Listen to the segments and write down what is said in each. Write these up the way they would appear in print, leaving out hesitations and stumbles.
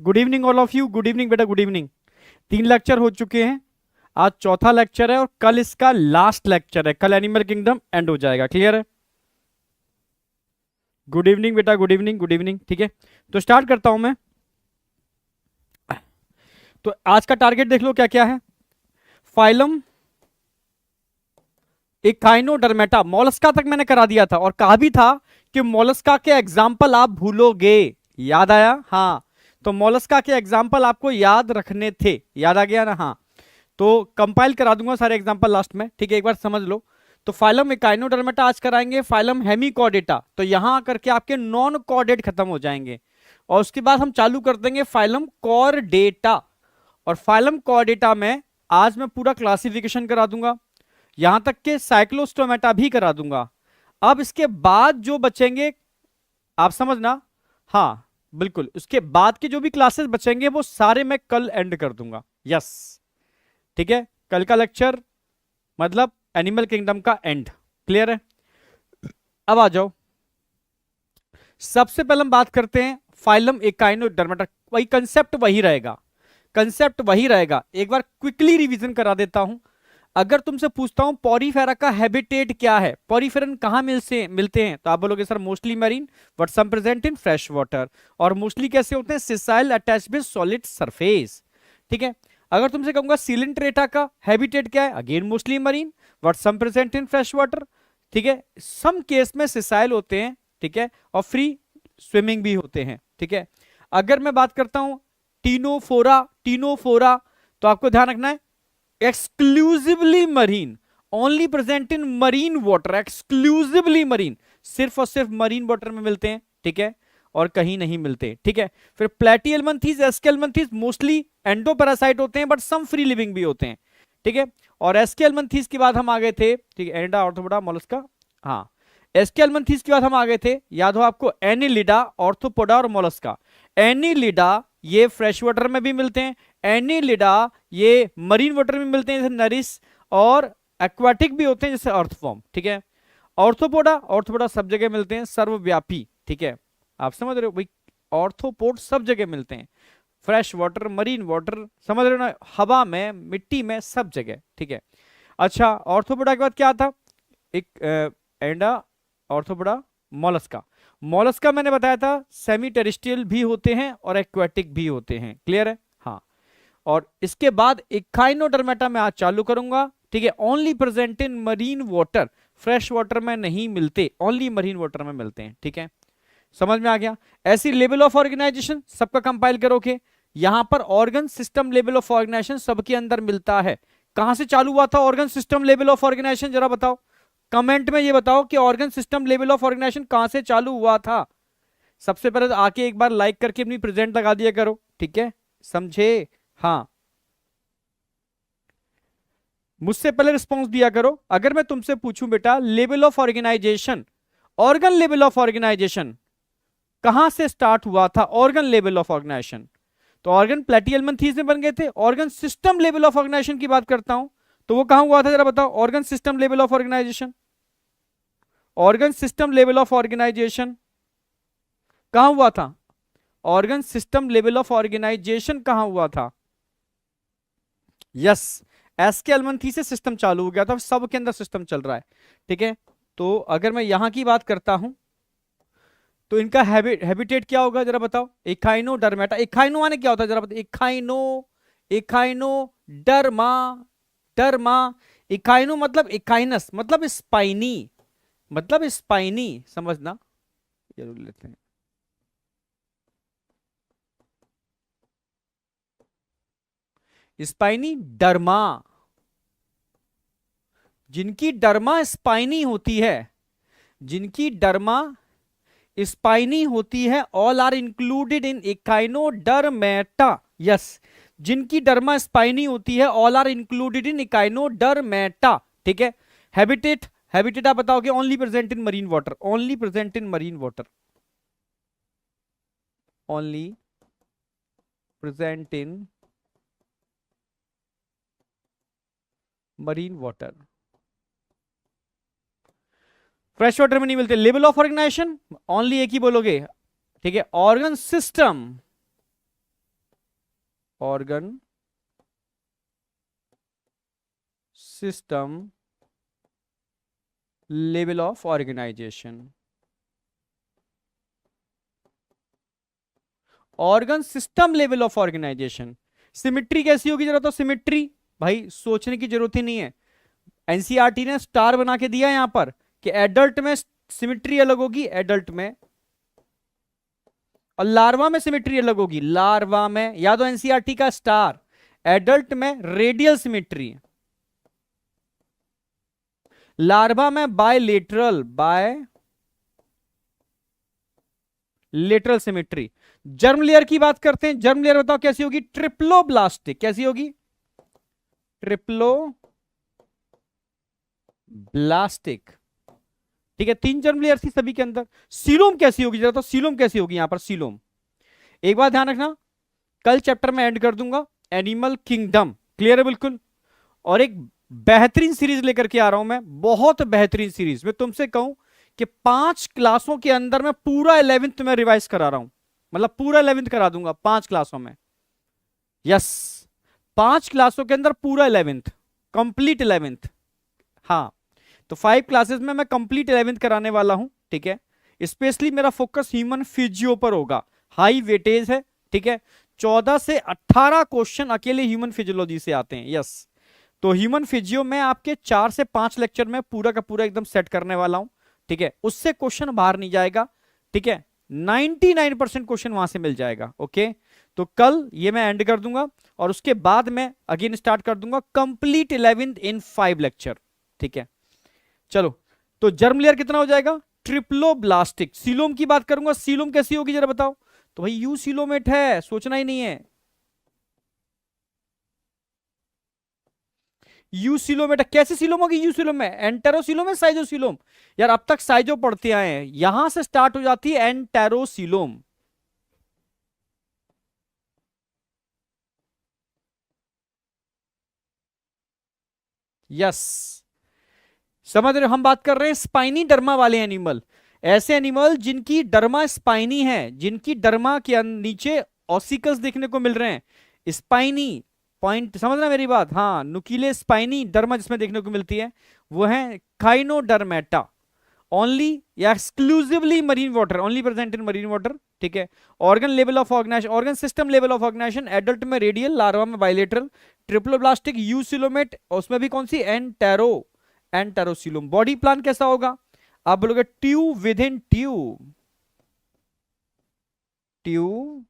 Good evening all of you, good evening बेटा, good evening. 3 lecture हो चुके हैं, आज चौथा लेक्चर है और कल इसका लास्ट लेक्चर है। कल एनिमल किंगडम एंड हो जाएगा, क्लियर है? गुड इवनिंग बेटा, गुड इवनिंग, गुड इवनिंग। ठीक है, तो स्टार्ट करता हूं मैं। तो आज का टारगेट देख लो क्या क्या है। फाइलम इकाइनोडर्मेटा, मोलस्का तक मैंने करा दिया था और कहा भी था कि मोलस्का के एग्जाम्पल आप भूलोगे। याद आया? हाँ, तो मोलस्का के एग्जाम्पल आपको याद रखने थे, याद आ गया ना? हाँ, तो कंपाइल करा दूंगा सारे एग्जाम्पल लास्ट में, ठीक है? एक बार समझ लो। तो फाइलम इकाइनोडर्मेटा आज कराएंगे, फाइलम हेमिकॉर्डेटा, तो यहां करके आपके नॉन कॉर्डेट खत्म हो जाएंगे और उसके बाद हम चालू कर देंगे फाइलम कॉर्डेटा। और फाइलम कॉर्डेटा में आज मैं पूरा क्लासिफिकेशन करा दूंगा, यहां तक के साइक्लोस्टोमेटा भी करा दूंगा। अब इसके बाद जो बचेंगे आप समझना, हाँ बिल्कुल, उसके बाद के जो भी क्लासेस बचेंगे वो सारे मैं कल एंड कर दूंगा। यस, ठीक है, कल का लेक्चर मतलब एनिमल किंगडम का एंड, क्लियर है? अब आ जाओ, सबसे पहले हम बात करते हैं फाइलम इकाइनोडर्मेटा। वही कंसेप्ट वही रहेगा, कंसेप्ट वही रहेगा। एक बार क्विकली रिवीजन करा देता हूं। अगर तुमसे पूछता हूं पॉरीफेरा का हैबिटेट क्या है, पॉरीफेरन कहां मिलते हैं, तो आप बोलोगे sir mostly marine, but some present in fresh water. और मोस्टली कैसे होते हैं? Sessile attached with solid surface, ठीक है? अगर तुमसे कहूंगा सिलेंट्रेटा का हैबिटेट क्या है, again mostly marine, but some present in fresh water, ठीक है? सम केस में सिसाइल होते हैं, ठीक है, और फ्री स्विमिंग भी होते हैं, ठीक है? अगर मैं बात करता हूं टीनोफोरा, टीनोफोरा, तो आपको ध्यान रखना है exclusively marine, only present in marine water, exclusively marine, सिर्फ और सिर्फ मरीन वाटर में मिलते हैं, ठीक है, और कहीं नहीं मिलते, ठीक है? फिर प्लेटियलमंथीज, एस्केलमंथीज मोस्टली एंडोपैरासाइट होते हैं बट सम फ्री लिविंग भी होते हैं, ठीक है? और एस्केलमंथीज के बाद हम आ गए थे, ठीक है, एंडा ऑर्थोपोडा मोलस्का, हाँ, एस्केलमंथीज के बाद हम आ गए थे, याद हो आपको, एनिलिडा, ऑर्थोपोडा और मोलस्का। एनिलिडा ये फ्रेश वाटर में भी मिलते हैं, एनिलिडा ये मरीन वाटर में मिलते हैं जैसे नरिस, और एक्वाटिक भी होते हैं जैसे अर्थफॉर्म, ठीक है? ऑर्थोपोडा, ऑर्थोपोडा सब जगह मिलते हैं, सर्वव्यापी, ठीक है? आप समझ रहे हो भाई, ऑर्थोपोड सब जगह मिलते हैं, फ्रेश वाटर, मरीन वाटर, समझ रहे हो ना, हवा में, मिट्टी में, सब जगह, ठीक है? अच्छा, ऑर्थोपोडा के बाद क्या था? एक एंडा ऑर्थोपोडा मोलस्का। मोलस्का मैंने बताया था सेमी टेरेस्ट्रियल भी होते हैं और एक्वाटिक भी होते हैं, क्लियर है? हाँ, और इसके बाद इकाइनोडर्मेटा में आज चालू करूंगा, ठीक है? Only present in marine water, fresh water में नहीं मिलते, ओनली मरीन वाटर में मिलते हैं, ठीक है? समझ में आ गया? ऐसी लेवल ऑफ ऑर्गेनाइजेशन सबका कंपाइल करोगे, यहां पर organ system level of organization सबके अंदर मिलता है। कहां से चालू हुआ था organ system level of organization, जरा बताओ कमेंट में, ये बताओ कि organ system level of organization कहां से चालू हुआ था? सबसे पहले तो आके एक बार लाइक करके अपनी प्रेजेंट लगा दिया करो, ठीक है? समझे? हाँ, मुझसे पहले रिस्पॉन्स दिया करो। अगर मैं तुमसे पूछूं बेटा level of organisation, organ level of organization कहां से स्टार्ट हुआ था? ऑर्गन लेवल ऑफ ऑर्गेनाइजेशन, तो ऑर्गन प्लेटियलमंथीज में बन गए थे। Organ system level of organization की बात करता हूं, तो वो कहां हुआ था जरा बताओ? Organ system level of organisation, organ system level of organization कहां हुआ था? Organ system level of organization कहां हुआ था? यस, एस्केलमंथी से सिस्टम चालू हो गया था, सब के अंदर सिस्टम चल रहा है, ठीक है? तो अगर मैं यहां की बात करता हूं तो इनका हैबिटेट क्या होगा जरा बताओ? इकाइनोडर्मेटा, इकाइनो माने क्या होता है जरा बताओ? इकाइनो, इकाइनो डर्मा, डर्मा, इकाइनो मतलब इकाइनस मतलब स्पाइनी, मतलब स्पाइनी, समझना जरूर लेते हैं। स्पाइनी डर्मा, जिनकी डर्मा स्पाइनी होती है, जिनकी डर्मा स्पाइनी होती है, all are included in Echinodermata. Yes, जिनकी डर्मा स्पाइनी होती है all are included in Echinodermata, ठीक है? हैबिटेट, हैबिटेट आप बताओगे only present in marine water, only present in marine water, only present in marine water, fresh water में नहीं मिलते। लेवल ऑफ ऑर्गेनाइजेशन ओनली एक ही बोलोगे, ठीक है? Organ system, organ system level of organisation. Organ system level of organization. Symmetry कैसी होगी जरा तो, सिमिट्री भाई सोचने की जरूरत ही नहीं है, एनसीईआरटी ने स्टार बना के दिया यहां पर कि एडल्ट में सिमिट्री अलग होगी, एडल्ट में, और लार्वा में सिमिट्री अलग होगी, लार्वा में। याद हो एनसीईआरटी का स्टार, एडल्ट में रेडियल सिमिट्री, लार्वा में bilateral, bilateral symmetry. Germ layer की बात करते हैं, जर्म लेयर बताओ कैसी होगी, ट्रिप्लोब्लास्टिक। कैसी होगी, ट्रिप्लो ब्लास्टिक। ठीक है, 3 जर्म लेयर थी सभी के अंदर। सीलोम कैसी होगी जरा तो, सीलोम कैसी होगी यहां पर, सीलोम। एक बात ध्यान रखना, कल चैप्टर में एंड कर दूंगा एनिमल किंगडम, क्लियर है बिल्कुल। और एक बेहतरीन सीरीज लेकर के आ रहा हूं मैं, बहुत बेहतरीन सीरीज। मैं तुमसे कहूं कि 5 क्लासों के अंदर मैं पूरा 11th में रिवाइज करा रहा हूं, मतलब पूरा 11th करा दूंगा 5 क्लासों में। यस, 5 क्लासों के अंदर पूरा 11th, कंप्लीट 11th। हाँ, तो 5 क्लासेस में मैं कंप्लीट 11th कराने वाला हूं, ठीक है। स्पेशली मेरा फोकस ह्यूमन फिजियो पर होगा, हाई वेटेज है, ठीक है। 14 से 18 क्वेश्चन अकेले ह्यूमन फिजियोलॉजी से आते हैं, यस। तो ह्यूमन फिजियो में आपके 4 से 5 लेक्चर में पूरा का पूरा एकदम सेट करने वाला हूं, ठीक है। उससे क्वेश्चन बाहर नहीं जाएगा, ठीक है। 99% क्वेश्चन वहां से मिल जाएगा, ओके। तो कल ये मैं एंड कर दूंगा और उसके बाद मैं अगेन स्टार्ट कर दूंगा कंप्लीट 11th इन 5 लेक्चर, ठीक है। चलो, तो जर्म लेयर कितना हो जाएगा, ट्रिप्लोब्लास्टिक। सीलोम की बात करूंगा, सीलोम कैसी होगी जरा बताओ तो भाई, यू सीलोमेट है, सोचना ही नहीं है। यूसिलोम, कैसे सिलोम होगी यूसिलोम में, एंटेरोसिलोम है साइजोसिलोम। यार अब तक साइजो पढ़ते आए हैं, यहां से स्टार्ट हो जाती है एंटेरोसिलोम। यस, समझ रहे हो, हम बात कर रहे हैं स्पाइनी डर्मा वाले एनिमल, ऐसे एनिमल जिनकी डर्मा स्पाइनी है, जिनकी डर्मा के नीचे ऑसिकल्स देखने को मिल रहे हैं, स्पाइनी पॉइंट, समझना मेरी बात, हाँ, नुकीले स्पाइनी डर्मा जिसमें देखने को मिलती है वो है काइनोडर्मेटा। ओनली या exclusively marine water, only present in marine water, ठीक है। Organ level of organisation, organ system level of organization, adult में रेडियल, लार्वा में बाइलेटरल, ट्रिप्लोब्लास्टिक, यूसिलोमेट, उसमें भी कौन सी, एंटेरोसिलोम। बॉडी प्लान कैसा होगा, आप बोलोगे tube within tube, tube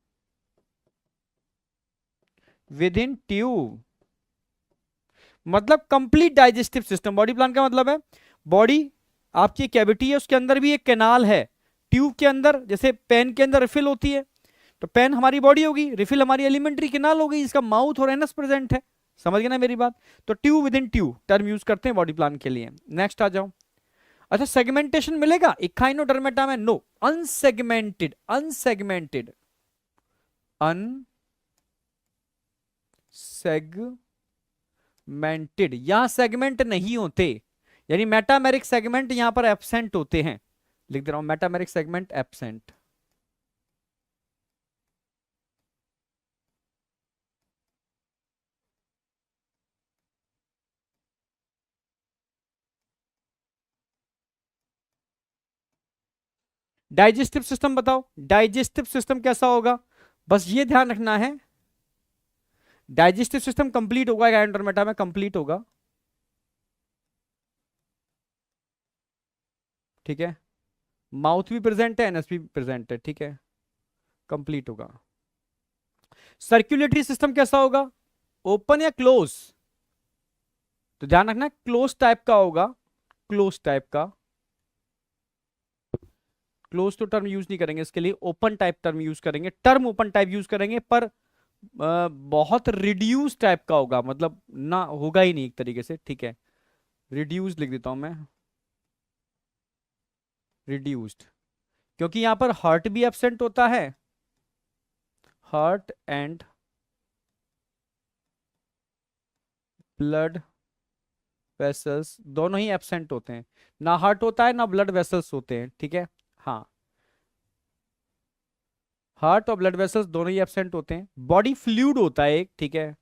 within tube, मतलब complete digestive system. Body plan का मतलब है, बॉडी आपकी कैविटी है, उसके अंदर भी एक कैनाल है, ट्यूब के अंदर, जैसे पेन के अंदर रिफिल होती है, तो पेन हमारी बॉडी होगी, रिफिल हमारी एलिमेंट्री कैनाल होगी, इसका माउथ और एनस प्रेजेंट है, समझ गए ना मेरी बात। तो tube within tube term use करते हैं बॉडी प्लान के लिए। नेक्स्ट आ जाओ। अच्छा, सेगमेंटेशन मिलेगा इक्हाइनोडर्मेटा में, नो, अनसेगमेंटेड, अनसेगमेंटेड, अनसेगमेंटेड, यहां सेगमेंट नहीं होते, यानी मेटामेरिक सेगमेंट यहां पर एब्सेंट होते हैं, लिख दे रहा हूं, metameric segment absent. Digestive system बताओ, डाइजेस्टिव सिस्टम कैसा होगा, बस ये ध्यान रखना है, डाइजेस्टिव सिस्टम कंप्लीट होगा एंडोमेटा में, कंप्लीट होगा, ठीक है। माउथ भी प्रेजेंट है, एनएस भी प्रेजेंट है, ठीक है, कंप्लीट होगा। सर्कुलेटरी सिस्टम कैसा होगा, ओपन या क्लोज, तो ध्यान रखना क्लोज टाइप का होगा, क्लोज टाइप का। क्लोज तो टर्म यूज नहीं करेंगे इसके लिए, ओपन टाइप टर्म यूज करेंगे, टर्म ओपन टाइप यूज करेंगे, पर बहुत रिड्यूस टाइप का होगा, मतलब ना होगा ही नहीं एक तरीके से, ठीक है। रिड्यूस लिख देता हूं मैं, रिड्यूस्ड, क्योंकि यहां पर हार्ट भी एब्सेंट होता है, हार्ट एंड ब्लड वेसल्स दोनों ही एब्सेंट होते हैं, ना हार्ट होता है ना ब्लड वेसल्स होते हैं, ठीक है। हाँ, हार्ट और ब्लड वेसल्स दोनों ही एब्सेंट होते हैं। बॉडी फ्लूइड होता है एक, ठीक है।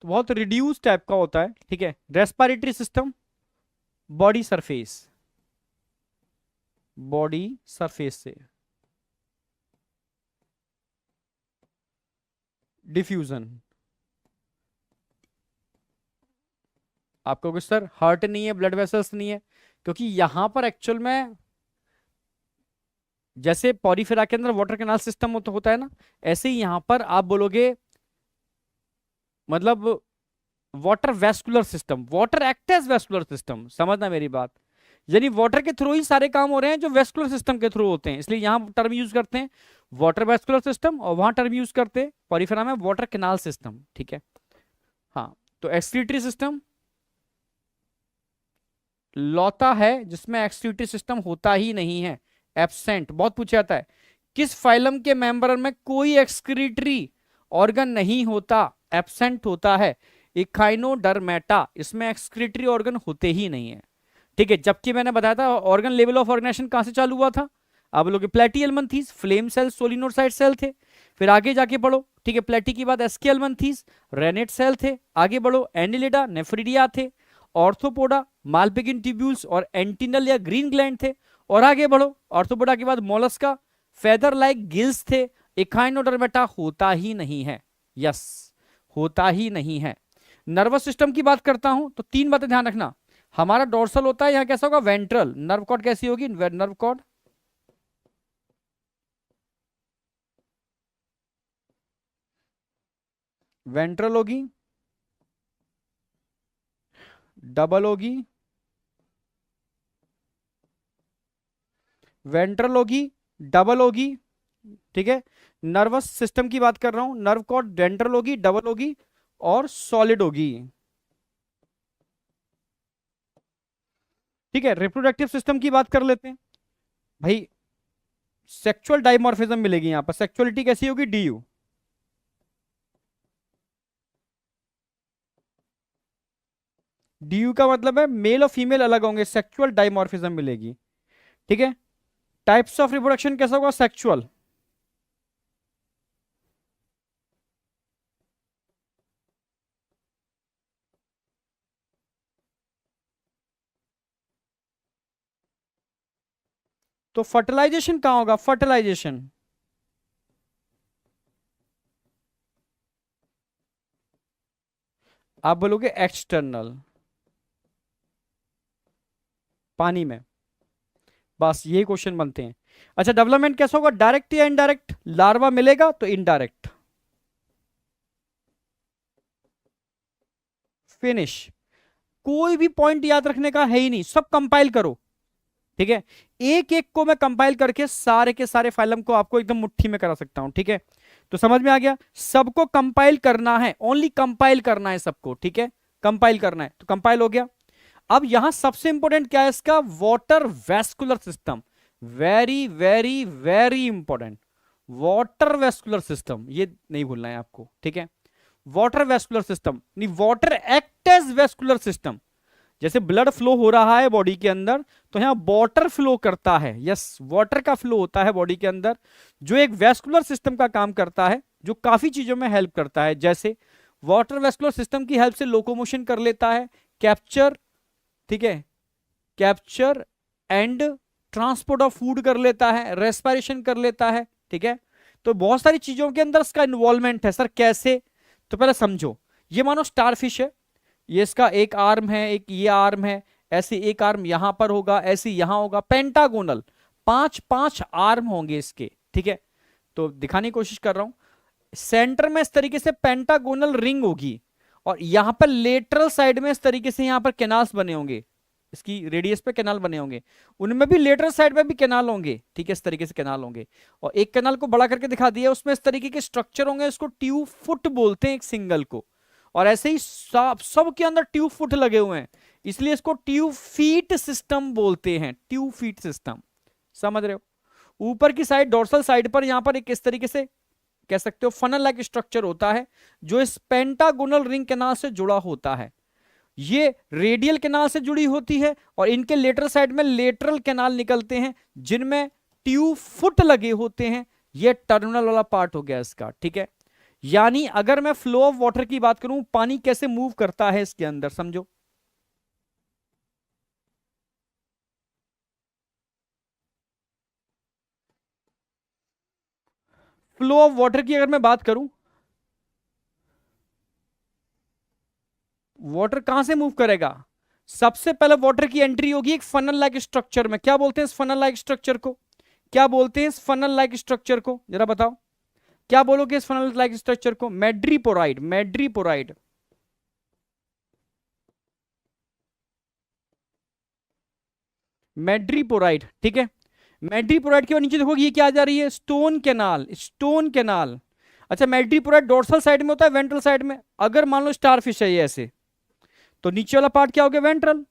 तो बहुत रिड्यूस टाइप का होता है, ठीक है। Respiratory system, body surface, body surface से डिफ्यूजन। आपको कुछ सर हार्ट नहीं है, ब्लड वेसल्स नहीं है, क्योंकि यहां पर एक्चुअल में जैसे पॉरीफेरा के अंदर वाटर कैनाल सिस्टम होता है ना, ऐसे ही यहां पर आप बोलोगे मतलब water vascular system, water act as vascular system, समझना मेरी बात। यानी वाटर के थ्रू ही सारे काम हो रहे हैं जो वेस्कुलर सिस्टम के थ्रू होते हैं, इसलिए यहां टर्म यूज करते हैं वाटर वेस्कुलर सिस्टम, और वहां टर्म यूज करते हैं पॉरीफेरा में वाटर कैनाल सिस्टम, ठीक है। हाँ, तो एक्सक्रीटरी सिस्टम लौता है जिसमें एक्सक्रीटरी सिस्टम होता ही नहीं है, एब्सेंट। बहुत पूछा जाता है किस फाइलम के मेंबर में कोई एक्सक्रीटरी ऑर्गन नहीं होता, एब्सेंट होता है, इखाइनोडर्मेटा, इसमें एक्सक्रीटरी ऑर्गन होते ही नहीं है, ठीक है। जबकि मैंने बताया था ऑर्गन लेवल ऑफ ऑर्गेनाइजेशन कहां से चालू हुआ था, आप लोग प्लेटी एल्मंथीज, फ्लेम सेल, सोलिनोसाइट सेल थे। फिर आगे जाके बढ़ो, ठीक है, प्लेटी के बाद एस्के एल्मंथीज, रेनेट सेल थे। आगे बढ़ो, एनिलिडा, नेफ्रिडिया थे, ऑर्थोपोडा, मालपिगिन ट्यूब्यूल्स और एंटिनल या ग्रीन ग्लैंड थे। और आगे बढ़ो, ऑर्थोपोडा के बाद मोलस्का, फेदर लाइक गिल्स थे। इखाइनोडर्मेटा होता ही नहीं है, यस, होता ही नहीं है। नर्वस सिस्टम की बात करता हूं तो तीन बातें ध्यान रखना। हमारा डोर्सल होता है, यहां कैसा होगा, वेंट्रल। नर्व कॉर्ड कैसी होगी, नर्व कॉर्ड वेंट्रल होगी, डबल होगी, वेंट्रल होगी, डबल होगी, ठीक है। नर्वस सिस्टम की बात कर रहा हूं, नर्व कॉर्ड वेंट्रल होगी, डबल होगी और सॉलिड होगी, ठीक है। रिप्रोडक्टिव सिस्टम की बात कर लेते हैं भाई। सेक्सुअल डाइमॉर्फिज्म मिलेगी यहां पर, सेक्सुअलिटी कैसी होगी, डीयू। डीयू का मतलब है मेल और फीमेल अलग होंगे, सेक्सुअल डाइमॉर्फिज्म मिलेगी, ठीक है। टाइप्स ऑफ रिप्रोडक्शन कैसा होगा, सेक्सुअल। तो फर्टिलाइजेशन कहां होगा, फर्टिलाइजेशन आप बोलोगे एक्सटर्नल, पानी में। बस ये क्वेश्चन बनते हैं। अच्छा, डेवलपमेंट कैसा होगा, डायरेक्ट या इनडायरेक्ट, लार्वा मिलेगा तो इनडायरेक्ट। फिनिश। कोई भी पॉइंट याद रखने का है ही नहीं, सब कंपाइल करो, ठीक है। एक एक को मैं कंपाइल करके सारे के सारे फाइलम को आपको एकदम मुट्ठी में करा सकता हूं, ठीक है। तो समझ में आ गया, सबको कंपाइल करना है, ओनली कंपाइल करना है सबको, ठीक है। कंपाइल करना है तो कंपाइल हो गया। अब यहां सबसे इंपॉर्टेंट क्या है इसका, water vascular system, very very very important. Water vascular system, ये नहीं भूलना है आपको, ठीक है। वाटर वेस्कुलर सिस्टम नहीं, water act as vascular system. जैसे ब्लड फ्लो हो रहा है बॉडी के अंदर, तो यहां वाटर फ्लो करता है, यस, वाटर का फ्लो होता है बॉडी के अंदर, जो एक वेस्कुलर सिस्टम का काम करता है, जो काफी चीजों में हेल्प करता है। जैसे वाटर वेस्कुलर सिस्टम की हेल्प से लोकोमोशन कर लेता है, कैप्चर, ठीक है, capture and transport of food कर लेता है, रेस्पिरेशन कर लेता है, ठीक है। तो बहुत सारी चीजों के अंदर इसका इन्वॉल्वमेंट है। सर कैसे, तो पहले समझो, ये मानो स्टारफिश है, ये इसका एक आर्म है, एक ये आर्म है, ऐसे एक आर्म यहां पर होगा, ऐसे यहां होगा, पेंटागोनल, पांच पांच आर्म होंगे इसके, ठीक है। तो दिखाने की कोशिश कर रहा हूं, सेंटर में इस तरीके से पेंटागोनल रिंग होगी, और यहां पर लेटरल साइड में इस तरीके से यहां पर कैनाल्स बने होंगे, इसकी रेडियस पे कैनाल बने होंगे, उनमें भी लेटरल साइड में भी कैनाल होंगे, ठीक है, इस तरीके से कैनाल होंगे। और एक कैनाल को बड़ा करके दिखा दिया, उसमें इस तरीके के स्ट्रक्चर होंगे, इसको ट्यूब फुट बोलते हैं एक सिंगल को। और ऐसे ही सब के अंदर ट्यूब फुट लगे हुए हैं, इसलिए इसको ट्यूब फीट सिस्टम बोलते हैं, ट्यूब फीट सिस्टम, समझ रहे हो। ऊपर की साइड, डोर्सल साइड पर यहां पर एक इस तरीके से कह सकते हो फनल लाइक स्ट्रक्चर होता है, जो इस पेंटागोनल रिंग कैनाल से जुड़ा होता है। ये रेडियल कैनाल से जुड़ी होती है और इनके लेटरल साइड में लेटरल कैनाल निकलते हैं जिनमें ट्यूब फुट लगे होते हैं। ये टर्मिनल वाला पार्ट हो गया इसका, ठीक है। यानी अगर मैं फ्लो ऑफ वाटर की बात करूं, पानी कैसे मूव करता है इसके अंदर, समझो। फ्लो ऑफ वाटर की अगर मैं बात करूं, वाटर कहां से मूव करेगा? सबसे पहले वाटर की एंट्री होगी एक फनल लाइक स्ट्रक्चर में। क्या बोलते हैं इस फनल लाइक स्ट्रक्चर को? क्या बोलते हैं इस फनल लाइक स्ट्रक्चर को, जरा बताओ। क्या बोलोगे इस फनल लाइक स्ट्रक्चर को? मैड्रीपोराइड, मैड्रीपोराइड। मैड्रीपोराइड, ठीक है। मैड्रीपोराइड के बाद नीचे देखोगे ये क्या आ जा रही है? Stone canal, stone canal. अच्छा, मैड्रीपोराइड डोर्सल साइड में होता है, वेंट्रल साइड में? अगर मान लो स्टारफिश है ये ऐसे, तो नीचे वाला पार्ट क्या हो गया? वेंट्रल।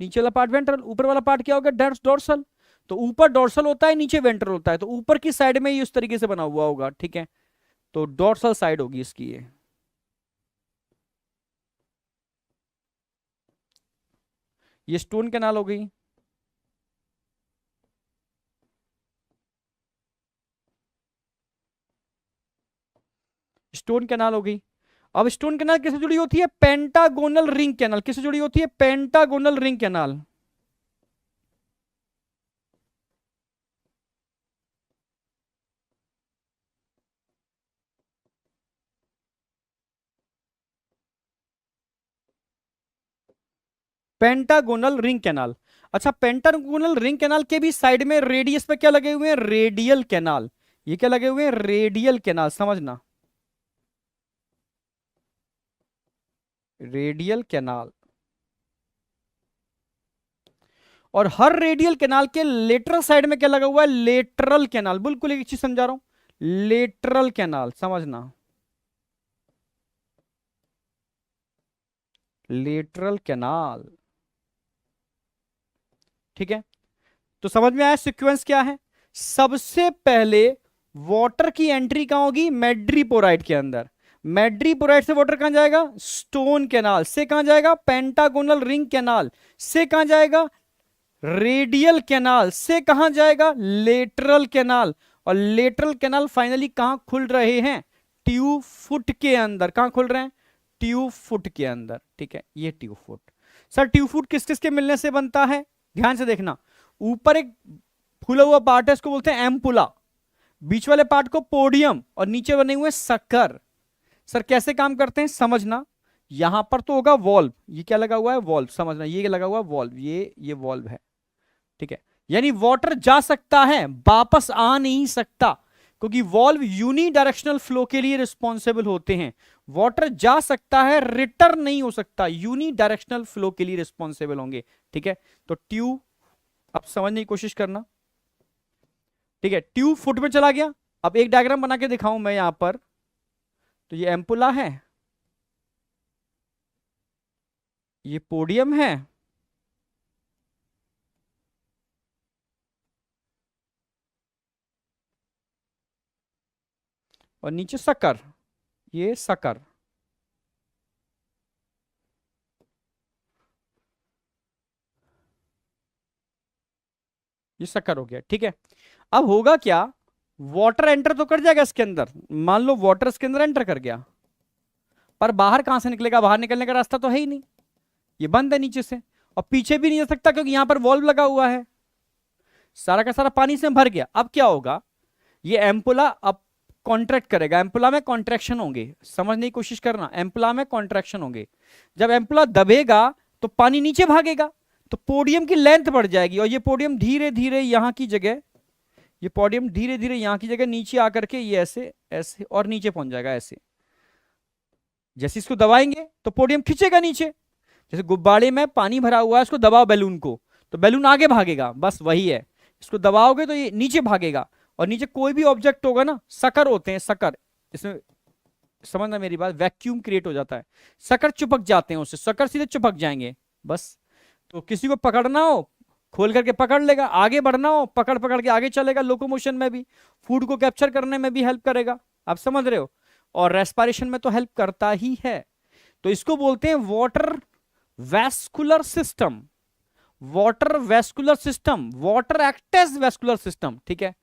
नीचे वाला पार्ट वेंट्रल, ऊपर वाला पार्ट क्या हो गया? डोर्सल। तो ऊपर डोर्सल होता है, नीचे वेंट्रल होता है, तो ऊपर की साइड में ये इस तरीके से बना हुआ होगा, ठीक है। तो डोर्सल साइड होगी इसकी ये स्टोन कैनाल हो गई। स्टोन कैनाल हो गई। अब स्टोन कैनाल किससे जुड़ी होती है? Pentagonal ring canal. किससे जुड़ी होती है? Pentagonal ring canal. Pentagonal ring canal. अच्छा, पेंटागोनल रिंग कैनाल के भी साइड में रेडियस पे क्या लगे हुए हैं? Radial canal. ये क्या लगे हुए हैं? रेडियल कैनाल, समझना। Radial canal. और हर रेडियल कैनाल के लेटरल साइड में क्या लगा हुआ है? Lateral canal. बिल्कुल एक चीज समझा रहा हूं, लेटरल कैनाल, समझना। लेटरल कैनाल, ठीक है। तो समझ में आया सीक्वेंस क्या है? सबसे पहले वाटर की एंट्री कहां होगी? मैड्रीपोराइड के अंदर। मैड्रीपोराइड से वाटर कहां जाएगा? स्टोन कैनाल से कहां जाएगा? पेंटागोनल रिंग कैनाल से कहां जाएगा? रेडियल कैनाल से कहां जाएगा? Lateral canal. और लेटरल कैनाल फाइनली कहां खुल रहे हैं? ट्यूब फुट के अंदर। कहां खुल रहे हैं? ट्यूब फुट के अंदर, ठीक है। ये tube foot. Sir tube foot किस किस के मिलने से बनता है? ध्यान से देखना। ऊपर एक फूला हुआ पार्ट है, इसको बोलते हैं एम्पुला। बीच वाले पार्ट को पोडियम, और नीचे बने हुए सकर। सर कैसे काम करते हैं समझना। यहां पर तो होगा वॉल्व, ये क्या लगा हुआ है? वॉल्व, समझना। ये लगा हुआ है वॉल्व, ये वॉल्व है, ठीक है। यानी वाटर जा सकता है, वापस आ नहीं सकता, क्योंकि वॉल्व यूनी डायरेक्शनल फ्लो के लिए रिस्पॉन्सिबल होते हैं। वाटर जा सकता है, रिटर्न नहीं हो सकता, यूनी डायरेक्शनल फ्लो के लिए रिस्पॉन्सिबल होंगे, ठीक है। तो ट्यूब, अब समझने की कोशिश करना, ठीक है। ट्यूब फुट में चला गया। अब एक डायग्राम बना के दिखाऊं मैं यहां पर। तो ये एम्पुला है, ये पोडियम है, और नीचे सकर, ये सकर। ये सकर हो गया, ठीक है। अब होगा क्या? वाटर एंटर तो कर जाएगा इसके अंदर। मान लो वाटर इसके अंदर एंटर कर गया, पर बाहर कहां से निकलेगा? बाहर निकलने का रास्ता तो है ही नहीं, ये बंद है नीचे से, और पीछे भी नहीं जा सकता क्योंकि यहां पर वॉल्व लगा हुआ है। सारा का सारा पानी से भर गया। अब क्या होगा? ये एम्पुला अब कॉन्ट्रैक्ट करेगा, एम्पुला में कॉन्ट्रैक्शन होंगे। समझने की कोशिश करना, एम्पुला में कॉन्ट्रैक्शन होंगे। जब एम्पुला दबेगा तो पानी नीचे भागेगा, तो पोडियम की लेंथ बढ़ जाएगी, और ये पोडियम धीरे धीरे यहां की जगह, ये पोडियम धीरे धीरे यहां की जगह नीचे आकर के ये ऐसे ऐसे और नीचे पहुंच जाएगा ऐसे। जैसे इसको दबाएंगे तो पोडियम खींचेगा नीचे। जैसे गुब्बारे में पानी भरा हुआ है, इसको दबाओ बैलून को, तो बैलून आगे भागेगा, बस वही है। इसको दबाओगे तो ये नीचे भागेगा, और नीचे कोई भी ऑब्जेक्ट होगा ना, सकर होते हैं सकर, इसमें समझना मेरी बात, वैक्यूम क्रिएट हो जाता है, सकर चिपक जाते हैं उससे, सकर सीधे चिपक जाएंगे बस। तो किसी को पकड़ना हो खोल करके पकड़ लेगा, आगे बढ़ना हो पकड़ पकड़ के आगे चलेगा, लोकोमोशन में भी, फूड को कैप्चर करने में भी हेल्प करेगा। आप समझ रहे हो? और रेस्पिरेशन में तो हेल्प करता ही है। तो इसको बोलते हैं water vascular system, water vascular system, water act as vascular system, ठीक है,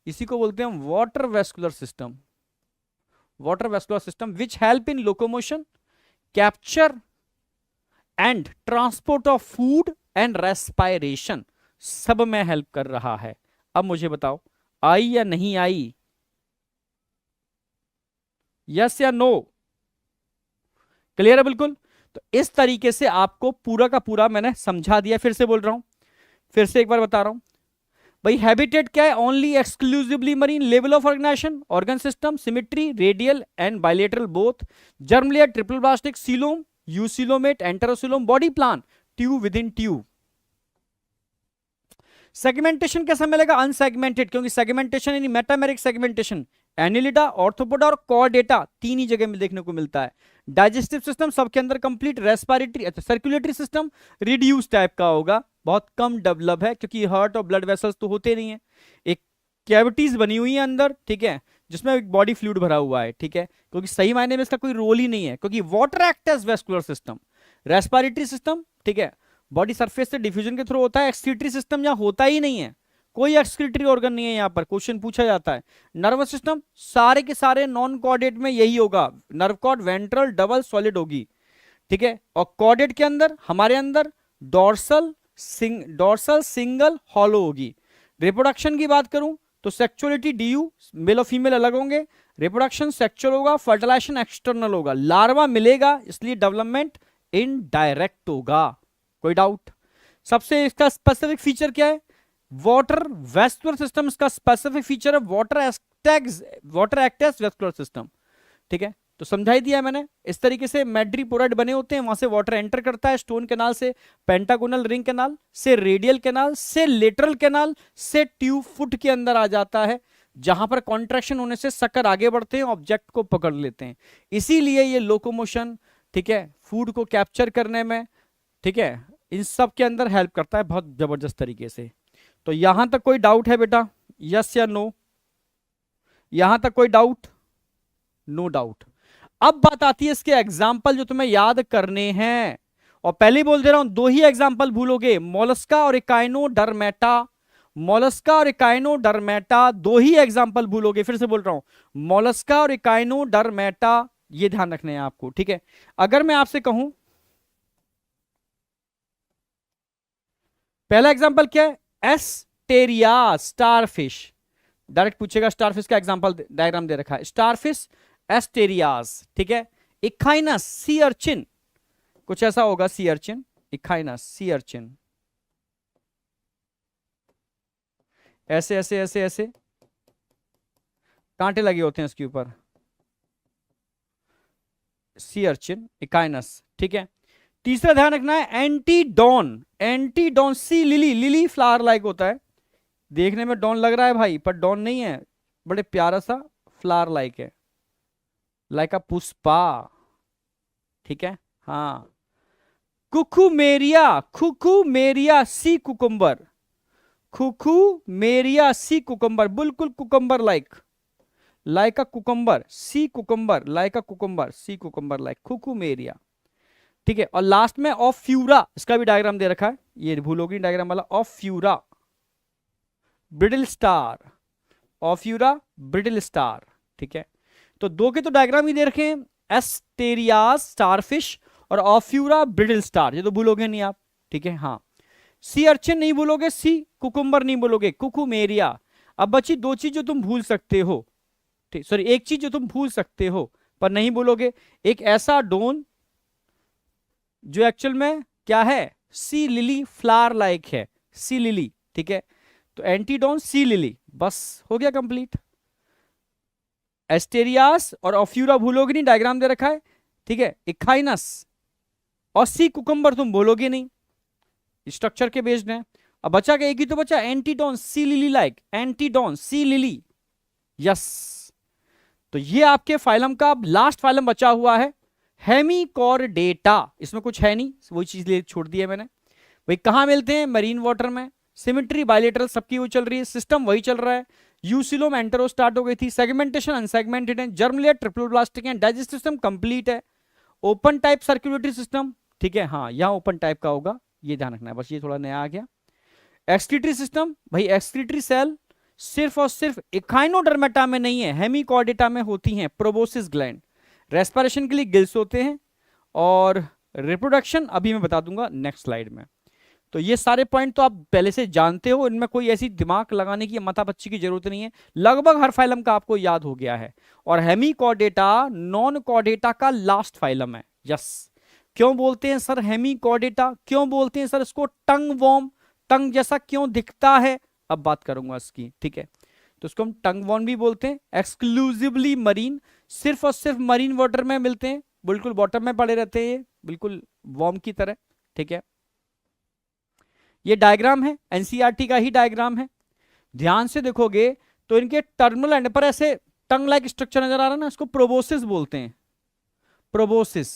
इसी को बोलते हैं water vascular system, water vascular system which help in locomotion, capture and transport of food and respiration, सब में हेल्प कर रहा है। अब मुझे बताओ आई या नहीं आई, यस या नो, क्लियर है बिल्कुल। तो इस तरीके से आपको पूरा का पूरा मैंने समझा दिया, फिर से बोल रहा हूं, फिर से एक बार बता रहा हूं भाई। हैबिटेट क्या है, only exclusively marine, level of organisation, organ system, symmetry, radial and bilateral both, germ layer, triploblastic, coelom, eucoelomate, enterocoelom, body plan, tube within tube. Segmentation कैसा मिलेगा, अनसेगमेंटेड, क्योंकि सेगमेंटेशन यानी मेटामेरिक सेगमेंटेशन, एनिलिडा, ऑर्थोपोडा और Chordata तीन ही जगह में देखने को मिलता है। डाइजेस्टिव सिस्टम सबके अंदर कंप्लीट, रेस्पिरेटरी, अच्छा सर्कुलेटरी सिस्टम रिड्यूस टाइप का होगा, बहुत कम डेवलप है, क्योंकि हार्ट और ब्लड वेसल्स तो होते नहीं है, एक कैविटीज बनी हुई है अंदर, ठीक है, जिसमें एक बॉडी फ्लूइड भरा हुआ है, ठीक है, क्योंकि सही मायने में इसका कोई रोल ही नहीं है, क्योंकि water act as vascular system, respiratory system, ठीक है, बॉडी सरफेस से डिफ्यूजन के थ्रू होता है, एक्सक्रीटरी सिस्टम यहाँ होता ही नहीं है, कोई एक्सक्रीटरी ऑर्गन नहीं है, यहाँ पर क्वेश्चन पूछा जाता है। नर्वस सिस्टम सारे के सारे नॉन कॉर्डेट में यही होगा, nerve cord ventral double solid होगी, ठीक है, और कॉर्डेट के अंदर हमारे अंदर डॉर्सल सिंगल हॉलो होगी। रिप्रोडक्शन की बात करूं तो सेक्चुअलिटी डीयू, मेल और फीमेल अलग होंगे, रिप्रोडक्शन सेक्चुअल होगा, फर्टिलाइजेशन एक्सटर्नल होगा, लार्वा मिलेगा, इसलिए डेवलपमेंट इनडायरेक्ट होगा, कोई डाउट। सबसे इसका स्पेसिफिक फीचर क्या है, वाटर वैस्कुलर सिस्टम इसका स्पेसिफिक फीचर है, water act as vascular system, ठीक है, तो समझाई दिया मैंने। इस तरीके से मैड्रीपोराइड बने होते हैं, वहां से वाटर एंटर करता है स्टोन कैनाल से, पेंटागोनल रिंग कैनाल से, रेडियल कैनाल से, लेटरल कैनाल से ट्यूब फुट के अंदर आ जाता है, जहां पर कॉन्ट्रैक्शन होने से सकर आगे बढ़ते हैं, ऑब्जेक्ट को पकड़ लेते हैं, इसीलिए ये लोकोमोशन, ठीक है, फूड को कैप्चर करने में, ठीक है, इन सब के अंदर हेल्प करता है बहुत जबरदस्त तरीके से। तो यहां तक कोई डाउट है बेटा, यस या नो, यहां तक कोई डाउट, नो डाउट। अब बात आती है इसके एग्जाम्पल जो तुम्हें याद करने हैं, और पहले ही बोल दे रहा हूं दो ही एग्जाम्पल भूलोगे, मोलस्का और इकाइनोडर्मेटा, मोलस्का और इकाइनोडर्मेटा दो ही एग्जाम्पल भूलोगे, फिर से बोल रहा हूं मोलस्का और इकाइनोडर्मेटा, ये ध्यान रखना है आपको, ठीक है। अगर मैं आपसे कहूं पहला एग्जाम्पल क्या है, एस्टेरिया स्टारफिश, डायरेक्ट पूछेगा स्टारफिश का एग्जांपल डायग्राम दे रखा है, स्टारफिश एस्टेरियास, ठीक है, इखाइनस सी अर्चिन, कुछ ऐसा होगा, सी अर्चिन, इखाइनस सी अर्चिन, ऐसे ऐसे ऐसे ऐसे कांटे लगे होते हैं उसके ऊपर, सी अर्चिन इकाइनस, ठीक है। तीसरा ध्यान रखना है Antedon, Antedon sea lily, lily flower like होता है, देखने में डॉन लग रहा है भाई, पर डॉन नहीं है, बड़े प्यारा सा फ्लावर लाइक है, लाइक अ पुष्पा, ठीक है, हाँ। Cucumaria, Cucumaria sea cucumber, Cucumaria sea cucumber, बिल्कुल cucumber like, like a cucumber, sea cucumber, like a cucumber, sea cucumber like, Cucumaria, ठीक है। और लास्ट में ऑफ फ्यूरा, इसका भी डायग्राम दे रखा है, ये भूलोगी डायग्राम वाला, Ophiura brittle star, Ophiura brittle star, ठीक है। तो दो के तो डायग्राम ही दे रखे हैं, एस्टेरियास स्टारफिश और ऑफ्यूरा ब्रिडल स्टार, ये तो भूलोगे नहीं आप, ठीक है, हाँ। सी अर्चिन नहीं भूलोगे, सी कुकुम्बर नहीं भूलोगे, कुकुमेरिया। अब बची दो चीज जो तुम भूल सकते हो, ठीक, सॉरी एक चीज जो तुम भूल सकते हो पर नहीं भूलोगे, एक ऐसा डोन जो एक्चुअल में क्या है, सी लिली फ्लावर लाइक है, सी लिली, ठीक है, तो एंटीडॉन सी लिली, बस हो गया कंप्लीट। एस्टेरियास और ऑफ्यूरा भूलोगे नहीं, डायग्राम दे रखा है, ठीक है, इखाइनस और सी कुकुम्बर तुम बोलोगे नहीं, स्ट्रक्चर के बेस्ड है। अब बचा के एक ही तो बचा, Antedon sea lily like, Antedon sea lily, yes. तो ये आपके फाइलम का लास्ट फाइलम बचा हुआ है, हेमिकॉर्डेटा, इसमें कुछ है नहीं, वही चीज ले छोड़ दी है मैंने। भाई कहां मिलते हैं, मरीन वाटर में, सिमेट्री बायलेटरल सबकी वो चल रही है, सिस्टम वही चल रहा है, यूसिलोम एंटेरो स्टार्ट हो गई थी, सेगमेंटेशन अनसेगमेंटेड है, जर्म लेयर ट्रिपल प्लास्टिक है, डाइजेस्टिव सिस्टम कंप्लीट है, ओपन टाइप सर्कुलेटरी सिस्टम, ठीक है, हाँ यहाँ ओपन टाइप का होगा, ये ध्यान रखना है बस, ये थोड़ा नया आ गया। एक्सक्रीटरी सिस्टम, भाई एक्सक्रीटरी सेल सिर्फ और सिर्फ एकाइनोडर्मेटा में नहीं है, हेमिकॉर्डेटा में होती हैं। प्रोबोसिस ग्लैंड रेस्पिरेशन के लिए गिल्स होते हैं, और रिप्रोडक्शन अभी मैं बता दूंगा नेक्स्ट स्लाइड में। तो ये सारे पॉइंट तो आप पहले से जानते हो, इनमें कोई ऐसी दिमाग लगाने की माथा पच्ची की जरूरत नहीं है, लगभग हर फाइलम का आपको याद हो गया है। और हेमिकॉर्डेटा नॉन कॉर्डेटा का लास्ट फाइलम है। यस, क्यों बोलते हैं सर हेमिकॉर्डेटा, क्यों बोलते हैं सर इसको टंग वॉर्म, टंग जैसा क्यों दिखता है, अब बात करूंगा इसकी, ठीक है। तो इसको हम टंग वॉर्म भी बोलते हैं। एक्सक्लूसिवली मरीन, सिर्फ और सिर्फ मरीन वाटर में मिलते हैं, बिल्कुल बॉटम में पड़े रहते हैं, बिल्कुल वॉर्म की तरह, ठीक है। ये डायग्राम है, एनसीईआरटी का ही डायग्राम है, ध्यान से देखोगे तो इनके टर्मिनल एंड पर ऐसे टंग लाइक स्ट्रक्चर नजर आ रहा है ना, इसको प्रोबोसिस बोलते हैं। प्रोबोसिस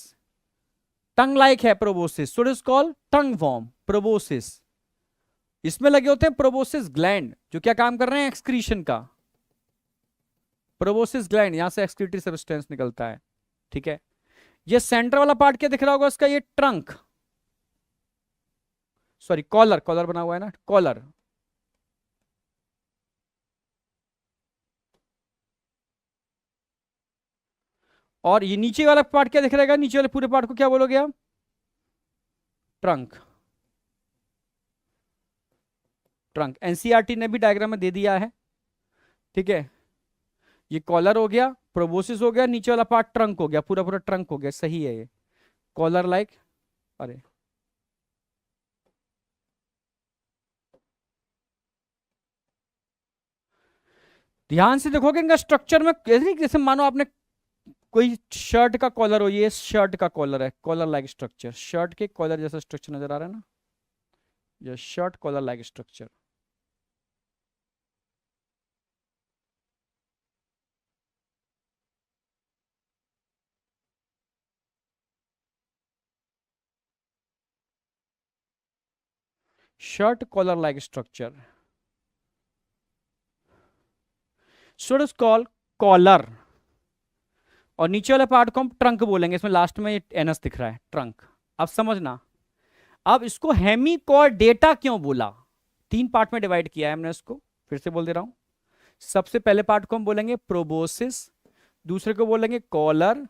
टंग लाइक है, proboscis, so it is called tongue worm, proboscis. इसमें लगे होते हैं प्रोबोसिस ग्लैंड, जो क्या काम कर रहे हैं, एक्सक्रीशन का। प्रोबोसिस ग्लैंड, यहां से एक्सक्रीटरी सब्सटेंस निकलता है, ठीक है। ये सेंटर वाला पार्ट क्या दिख रहा होगा इसका, ये ट्रंक, सॉरी कॉलर, कॉलर बना हुआ है ना, कॉलर। और ये नीचे वाला पार्ट क्या दिख रहेगा, नीचे वाले पूरे पार्ट को क्या बोलोगे आप, ट्रंक। ट्रंक एनसीईआरटी ने भी डायग्राम में दे दिया है, ठीक है। ये कॉलर हो गया, प्रोबोसिस हो गया, नीचे वाला पार्ट ट्रंक हो गया, पूरा पूरा ट्रंक हो गया, सही है ये कॉलर लाइक। अरे ध्यान से देखोगे इनका स्ट्रक्चर में, जैसे मानो आपने कोई शर्ट का कॉलर हो, ये शर्ट का कॉलर है, कॉलर लाइक स्ट्रक्चर, शर्ट के कॉलर जैसा स्ट्रक्चर नजर आ रहा है ना, ये shirt collar like structure. Shirt collar like structure, so it is called collar. और नीचे वाले पार्ट को हम ट्रंक बोलेंगे, इसमें लास्ट में एनस दिख रहा है, ट्रंक। अब समझना, अब इसको हेमिकॉर्डेटा क्यों बोला, तीन पार्ट में डिवाइड किया है हमने इसको, फिर से बोल दे रहा हूं। सबसे पहले पार्ट को हम बोलेंगे प्रोबोसिस, दूसरे को बोलेंगे कॉलर,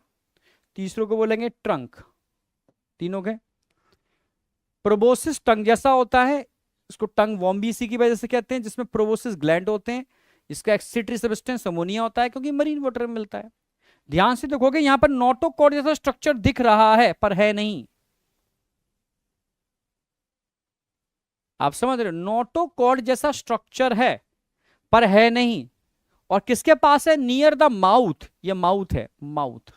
तीसरे को बोलेंगे ट्रंक, तीनों के। प्रोबोसिस टंग जैसा होता है, इसको टंग वॉर्म भी इसी की वजह से कहते हैं, जिसमें प्रोबोसिस ग्लैंड होते हैं। इसका एक्सिटरी सब्सटेंस अमोनिया होता है, क्योंकि मरीन वाटर में मिलता है। ध्यान से देखोगे यहां पर नोटोकॉर्ड जैसा स्ट्रक्चर दिख रहा है, पर है नहीं। आप समझ रहे हो, नोटोकॉर्ड जैसा स्ट्रक्चर है पर है नहीं। और किसके पास है, नियर द माउथ, ये माउथ है, माउथ।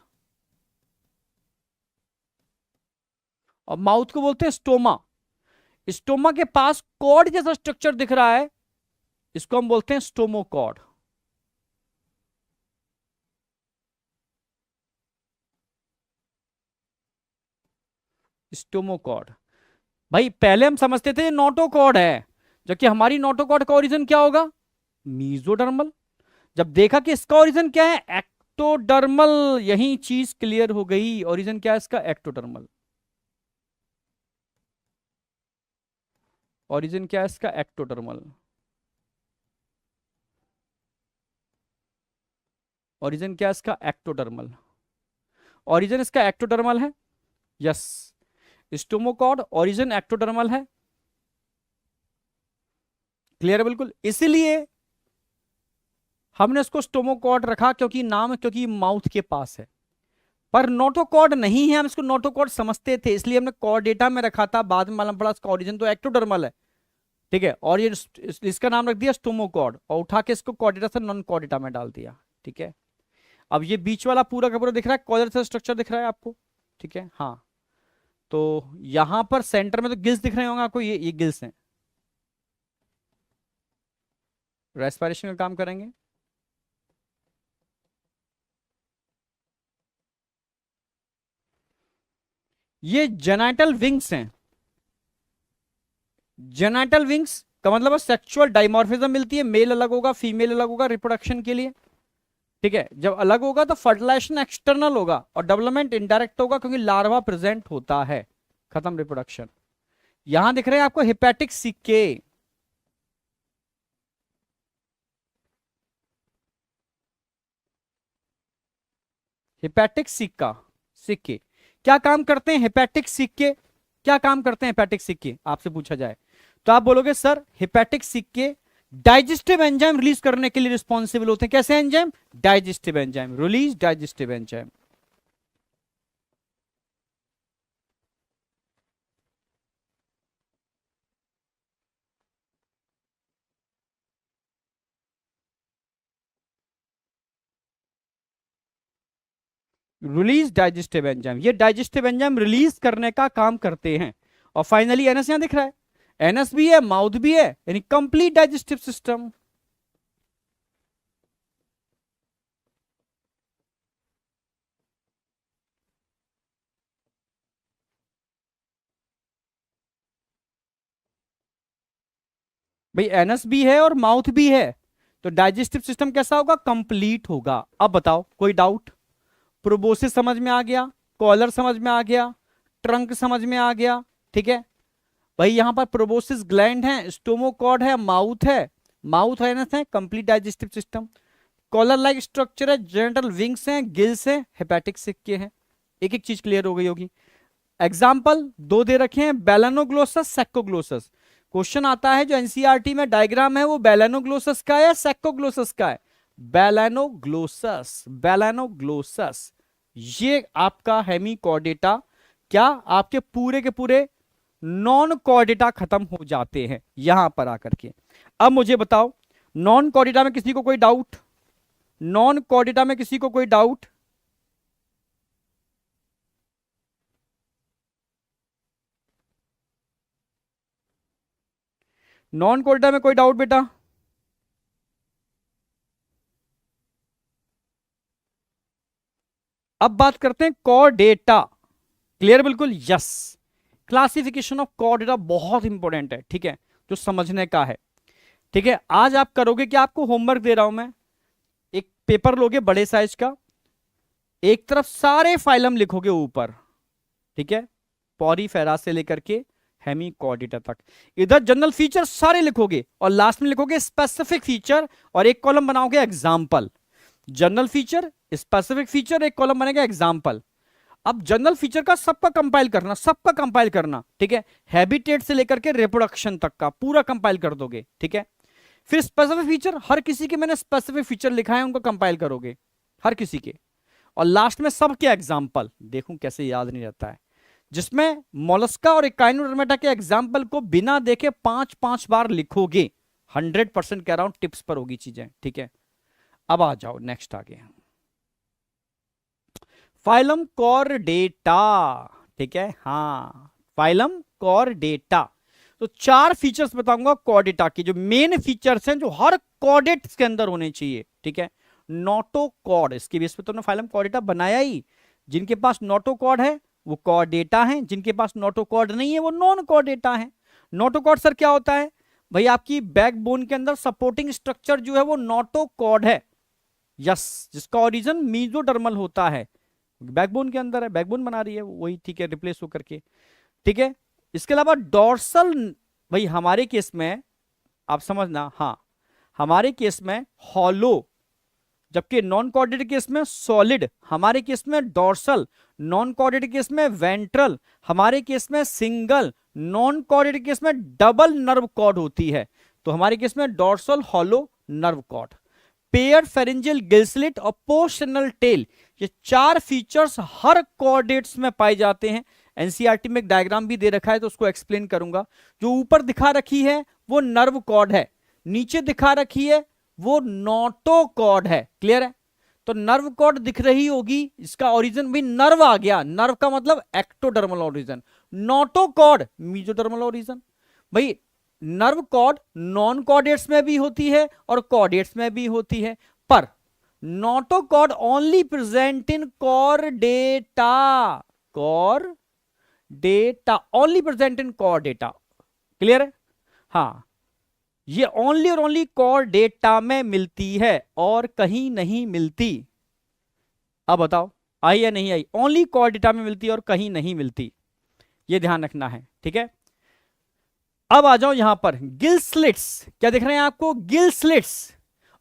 और माउथ को बोलते हैं स्टोमा। स्टोमा के पास कॉर्ड जैसा स्ट्रक्चर दिख रहा है, इसको हम बोलते हैं स्टोमोकॉर्ड। स्टोमोकॉर्ड, भाई पहले हम समझते थे ये नोटोकॉर्ड है, जबकि हमारी नोटोकॉर्ड का ओरिजिन क्या होगा, मीजोडर्मल। जब देखा कि इसका ओरिजिन क्या है, एक्टोडर्मल, यही चीज क्लियर हो गई, ओरिजिन क्या है इसका, एक्टोडर्मल। ओरिजिन क्या है इसका, एक्टोडर्मल। ओरिजिन क्या है इसका, एक्टोडर्मल। ओरिजिन इसका एक्टोडर्मल है, यस। स्टोमोकॉर्ड ओरिजिन एक्टोडर्मल है, क्लियर है बिल्कुल। इसीलिए हमने इसको स्टोमोकॉर्ड रखा, क्योंकि नाम, क्योंकि माउथ के पास है। पर नोटोकॉर्ड नहीं है, हम इसको नोटोकॉर्ड समझते थे, इसलिए हमने कॉर्डेटा में रखा था, बाद में मालूम पड़ा इसका ओरिजिन तो एक्टोडर्मल है, ठीक है। और ये इसका नाम रख दिया स्टोमोकॉर्ड, और उठा के इसको कॉर्डेटा से नॉन कॉर्डेटा में डाल दिया, ठीक है। अब ये बीच वाला पूरा का पूरा दिख रहा है, कॉलर से स्ट्रक्चर दिख रहा है आपको, ठीक है, हाँ। तो यहां पर सेंटर में तो गिल्स दिख रहे होंगे आपको, ये गिल्स हैं, रेस्पिरेशन का काम करेंगे। ये जेनाइटल विंग्स हैं। जेनाइटल विंग्स का मतलब है सेक्सुअल डाइमॉर्फिज्म मिलती है, मेल अलग होगा, फीमेल अलग होगा रिप्रोडक्शन के लिए, ठीक है। जब अलग होगा तो फर्टिलाइजेशन एक्सटर्नल होगा और डेवलपमेंट इनडायरेक्ट होगा, क्योंकि लार्वा प्रेजेंट होता है, खत्म रिप्रोडक्शन। यहां दिख रहे हैं आपको हेपेटिक सिक्के, हेपेटिक सिक्का, सिक्के क्या काम करते हैं हेपेटिक सिक्के, क्या काम करते हैं हेपेटिक सिक्के आपसे पूछा जाए तो आप बोलोगे सर हेपेटिक सिक्के डाइजेस्टिव एंजाइम रिलीज करने के लिए रिस्पॉन्सिबल होते हैं। कैसे enzyme? Digestive enzyme, release digestive enzyme. Release digestive enzyme, ये डाइजेस्टिव एंजाइम रिलीज करने का काम करते हैं। और फाइनली एनएस यहां दिख रहा है, एनएस भी है, माउथ भी है, यानी कंप्लीट डाइजेस्टिव सिस्टम। भाई एनएस भी है और माउथ भी है, तो डाइजेस्टिव सिस्टम कैसा होगा? कंप्लीट होगा। अब बताओ कोई डाउट? प्रोबोसिस समझ में आ गया, कॉलर समझ में आ गया, ट्रंक समझ में आ गया, ठीक है भाई। यहां पर प्रोबोसिस ग्लैंड है, स्टोमोकॉर्ड है, माउथ है, माउथ है, complete digestive system. Collar like structure है, जेनिटल विंग्स हैं, गिल्स हैं, हेपेटिक सिक्के हैं। एक एक चीज क्लियर हो गई होगी। एग्जाम्पल दो दे रखे हैं, बेलानोग्लोसस, सेक्कोग्लोसस। क्वेश्चन आता है जो एनसीईआरटी में डायग्राम है वो बेलानोग्लोसस का है या सेक्कोग्लोसस का है? बेलानोग्लोसस, बेलानोग्लोसस। ये आपका हेमिकॉर्डेटा, क्या आपके पूरे के पूरे नॉन कॉर्डेटा खत्म हो जाते हैं यहां पर आकर के। अब मुझे बताओ नॉन कॉर्डेटा में किसी को कोई डाउट? नॉन कॉर्डेटा में किसी को कोई डाउट? नॉन कॉर्डेटा में कोई डाउट बेटा? अब बात करते हैं कॉर्डेटा। क्लियर? बिल्कुल यस। क्लासिफिकेशन ऑफ कॉर्डेटा बहुत इंपॉर्टेंट है, ठीक है, जो समझने का है। ठीक है, आज आप करोगे कि आपको होमवर्क दे रहा हूं मैं, एक पेपर लोगे बड़े साइज का, एक तरफ सारे फाइलम लिखोगे ऊपर, ठीक है, पॉरीफेरा से लेकर के हेमिकॉर्डेटा तक। इधर जनरल फीचर सारे लिखोगे और लास्ट में लिखोगे स्पेसिफिक फीचर और एक कॉलम बनाओगे example. General feature, specific feature, एक कॉलम बनेगा एग्जाम्पल। अब जनरल फीचर का सबका कंपाइल करना, सबका कंपाइल करना, ठीक है, हैबिटेट से लेकर के रिप्रोडक्शन तक का पूरा कंपाइल कर दोगे, ठीक है। फिर स्पेसिफिक फीचर, हर किसी के मैंने स्पेसिफिक फीचर लिखा है उनको कंपाइल करोगे, हर किसी के। और लास्ट में सबके एग्जाम्पल, देखूं कैसे याद नहीं रहता है, जिसमें मोलस्का और इकाइनोडर्मेटा के एग्जाम्पल को बिना देखे 5-5 बार लिखोगे। 100% कह रहा हूं, टिप्स पर होगी चीजें, ठीक है। अब आ जाओ नेक्स्ट आगे, फाइलम कॉर्डेटा, ठीक है, हाँ फाइलम कॉर्डेटा। तो 4 फीचर्स बताऊंगा कॉर्डेटा की, जो मेन फीचर्स हैं जो हर कॉर्डेट्स के अंदर होने चाहिए, ठीक है। नोटोकॉर्ड, इसके बेस पे तो फाइलम कॉर्डेटा बनाया ही। जिनके पास नोटोकॉर्ड है वो कॉर्डेटा है, जिनके पास नोटोकॉर्ड नहीं है वो नॉन कॉर्डेटा है। नोटोकॉर्ड सर क्या होता है? भाई आपकी बैकबोन के अंदर सपोर्टिंग स्ट्रक्चर जो है वो नोटोकॉर्ड है, यस, जिसका ओरिजिन मीजोडर्मल होता है, बैकबोन के अंदर है, बैकबोन बना रही है वही, ठीक है, रिप्लेस होकर के, ठीक है। इसके अलावा डॉर्सल, भाई हमारे केस में आप समझना, हाँ हमारे केस में हॉलो, जबकि नॉन कॉर्डेट केस में सॉलिड, हमारे केस में डॉर्सल, नॉन कॉर्डेट केस में वेंट्रल, हमारे केस में सिंगल, नॉन कॉर्डेट केस में डबल नर्व कॉर्ड होती है। तो हमारे केस में dorsal, hollow, nerve cord, pair pharyngeal gill slits और पोस्टनल टेल, ये 4 फीचर्स हर कॉर्डेट्स में पाए जाते हैं। एनसीईआरटी में एक डायग्राम भी दे रखा है तो उसको एक्सप्लेन करूंगा। जो ऊपर दिखा रखी है वो नर्व कॉर्ड है, नीचे दिखा रखी है वो नोटोकॉर्ड है। क्लियर है? तो नर्व कॉर्ड दिख रही होगी, इसका ओरिजिन भी नर्व आ गया, नर्व का मतलब ectodermal origin, notochord mesodermal origin. भाई नर्व कॉर्ड नॉन कॉर्डेट्स में भी होती है और कॉर्डेट्स में भी होती है, पर notochord only present in Chordata, Chordata only present in Chordata. Clear है? हाँ, ये ओनली और ओनली कॉर्डेटा में मिलती है और कहीं नहीं मिलती। अब बताओ आई या नहीं आई? ओनली कॉर्डेटा में मिलती है और कहीं नहीं मिलती। ये ध्यान रखना है, ठीक है। अब आ जाओ यहां पर गिल स्लिट्स, क्या दिख रहे हैं आपको, गिल स्लिट्स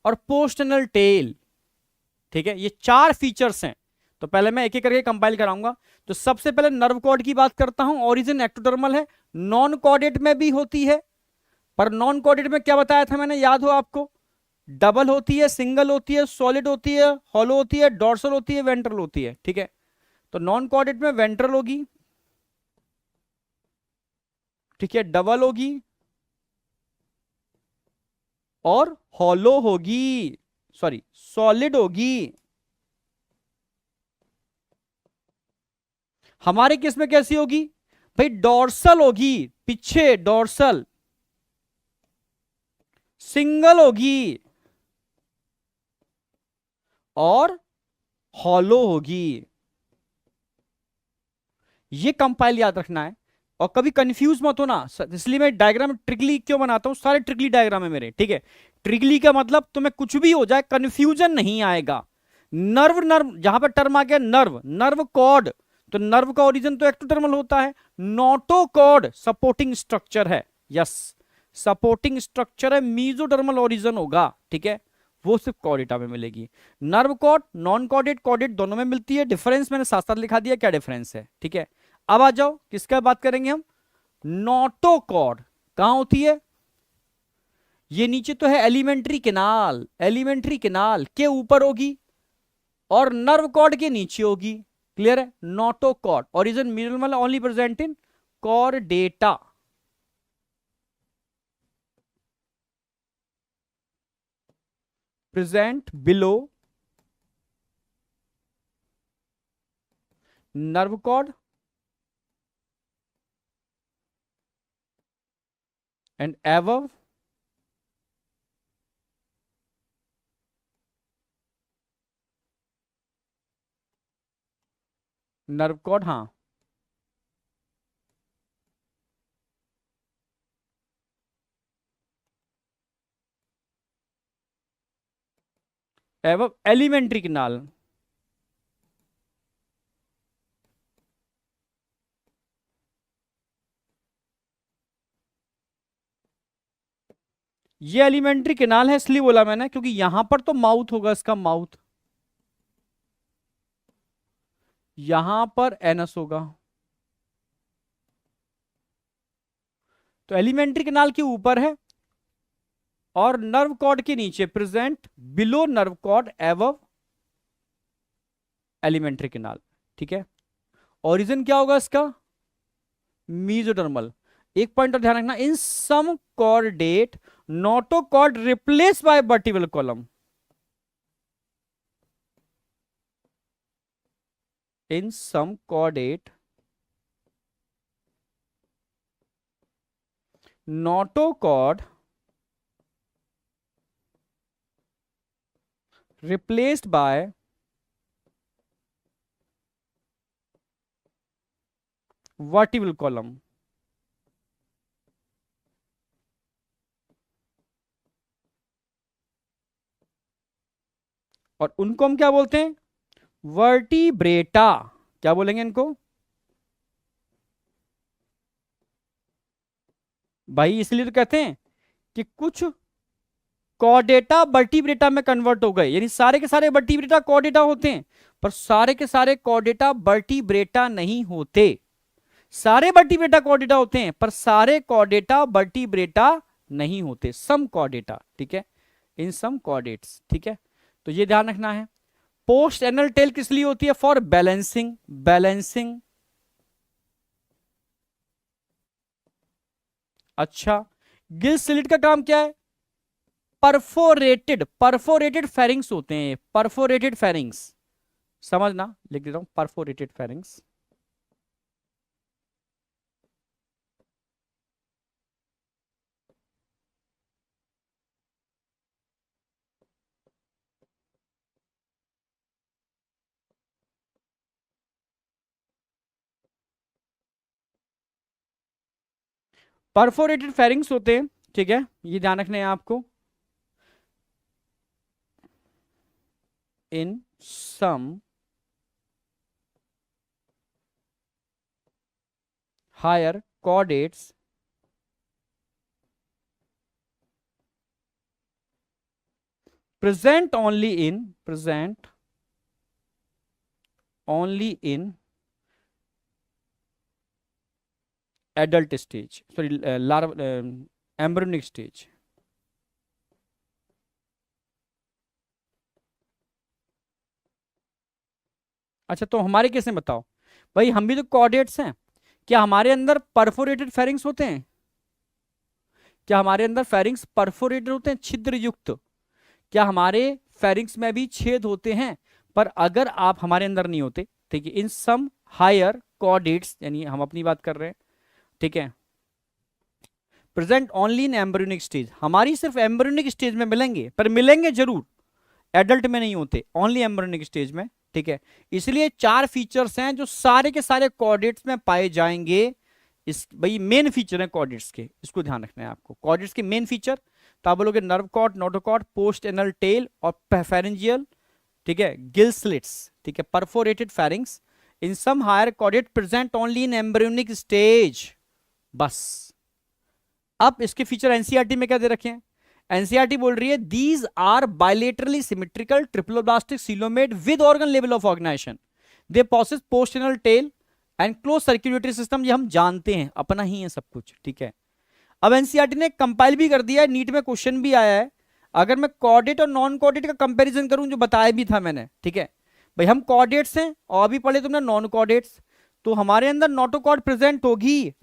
और पोस्टनल टेल, ठीक है। ये चार फीचर्स हैं। तो पहले मैं एक एक करके कंपाइल कराऊंगा। तो सबसे पहले नर्व कॉर्ड की बात करता हूं, ओरिजिन एक्टोडर्मल है, नॉन कॉर्डेट में भी होती है, पर नॉन कॉर्डेट में क्या बताया था मैंने, याद हो आपको, डबल होती है, सिंगल होती है, सॉलिड होती है, हॉलो होती है, डॉर्सल होती है, वेंट्रल होती है, ठीक है। तो नॉन कॉर्डेट में वेंट्रल होगी, ठीक है, डबल होगी और हॉलो होगी, सॉरी सॉलिड होगी। हमारे केस में कैसी होगी भाई, डॉर्सल होगी, पीछे डॉर्सल, सिंगल होगी और हॉलो होगी। ये कंपाइल याद रखना है और कभी कंफ्यूज मत होना, इसलिए मैं डायग्राम ट्रिकली क्यों बनाता हूं, सारे ट्रिकली डायग्राम है मेरे, ठीक है। ट्रिकली का मतलब तुम्हें कुछ भी हो जाए कंफ्यूजन नहीं आएगा। नर्व, नर्व जहां पर टर्म आ गया नर्व, नर्व कॉर्ड, तो नर्व का ओरिजिन तो एक्टोडर्मल होता है। नोटोकॉर्ड सपोर्टिंग स्ट्रक्चर है, यस, सपोर्टिंग स्ट्रक्चर है, मीजोडर्मल ओरिजिन होगा, ठीक है, वो सिर्फ कॉर्डेटा में मिलेगी। Nerve cord non chordate chordate दोनों में मिलती है, डिफरेंस मैंने साथ साथ लिखा दिया क्या डिफरेंस है, ठीक है। अब आ जाओ किसका बात करेंगे हम, नोटोकॉर्ड कहां होती है, ये नीचे तो है एलिमेंट्री केनाल, एलिमेंट्री केनाल के ऊपर होगी और नर्व कॉर्ड के नीचे होगी, क्लियर है। Notochord origin minimal only present in Chordata, present below nerve cord and above nerve cord, हाँ, above एलिमेंट्री केनाल। ये एलिमेंट्री केनाल है इसलिए बोला मैंने, क्योंकि यहां पर तो माउथ होगा, इसका माउथ, यहां पर एनस होगा, तो एलिमेंट्री केनाल के ऊपर है और नर्व कॉर्ड के नीचे, present below nerve cord एवव alimentary canal, ठीक है। ओरिजिन क्या होगा इसका, मीजोडर्मल। एक पॉइंट और ध्यान रखना, in some chordate notochord replace by vertebral column, in some chordate notochord replaced by vertebral column। और उनको हम क्या बोलते हैं, वर्टिब्रेटा, क्या बोलेंगे इनको भाई, इसलिए तो कहते हैं कि कुछ कॉर्डेटा वर्टिब्रेटा में कन्वर्ट हो गए, यानी सारे के सारे वर्टिब्रेटा कॉर्डेटा होते हैं, पर सारे के सारे कॉर्डेटा वर्टिब्रेटा नहीं होते। सारे वर्टिब्रेटा कॉर्डेटा होते हैं पर सारे कॉर्डेटा वर्टिब्रेटा नहीं होते, सम कॉर्डेटा, ठीक है, इन सम कॉर्डेट्स, ठीक है। तो ये ध्यान रखना है। पोस्ट एनल टेल किस लिए होती है, फॉर बैलेंसिंग, बैलेंसिंग। अच्छा, गिल स्लिट का काम क्या है, परफोरेटेड, परफोरेटेड फेरिंग्स होते हैं, परफोरेटेड फेरिंग्स, समझना, लिख देता हूं परफोरेटेड फेरिंग्स। परफोरेटेड फेरिंग्स होते हैं, ठीक है, ये ध्यान रखना है आपको। In some higher chordates present only in adult stage, sorry, embryonic stage. अच्छा, तो हमारे केस में बताओ भाई, हम भी तो कॉर्डेट्स हैं, क्या हमारे अंदर परफोरेटेड फेरिंग्स होते हैं? क्या हमारे अंदर फेरिंग्स परफोरेटेड होते हैं, छिद्र युक्त? क्या हमारे फेरिंग्स में भी छेद होते हैं? पर अगर आप हमारे अंदर नहीं होते, ठीक है, इन सम हायर कॉर्डेट्स, यानी हम अपनी बात कर रहे हैं, ठीक है, present only in embryonic stage, हमारी सिर्फ एम्ब्रियोनिक स्टेज में मिलेंगे, पर मिलेंगे जरूर, एडल्ट में नहीं होते, ओनली एम्ब्रियोनिक स्टेज में, ठीक है। इसलिए 4 फीचर्स हैं जो सारे के सारे कॉर्डेट्स में पाए जाएंगे। इस भाई मेन फीचर है कॉर्डेट्स के, इसको ध्यान रखना है आपको, कॉर्डेट्स के मेन फीचर। तो आप बोलोगे nerve cord, notochord, post anal tail और फेरेंजियल, ठीक है, गिल स्लिट्स, ठीक है, perforated pharynx in some higher chordate present only in embryonic stage, बस। अब इसके फीचर एनसीईआरटी में क्या दे रखे हैं? एनसीईआरटी बोल रही है these are bilaterally symmetrical triploblastic coelomate with organ level of organisation, they possess postanal tail and closed circulatory system, ये हम जानते हैं, अपना ही है सब कुछ, ठीक है। अब एनसीईआरटी ने कंपाइल भी कर दिया है, नीट में क्वेश्चन भी आया है। अगर मैं कॉर्डेट और नॉन कॉर्डेट का कंपैरिजन करूं, जो बताया भी था मैंने, ठीक है भाई, हम कॉर्डेट्स हैं और अभी पढ़े तुमने नॉन कॉर्डेट्स, तो हमारे अंदर नोटोकॉर्ड प्रेजेंट होगी,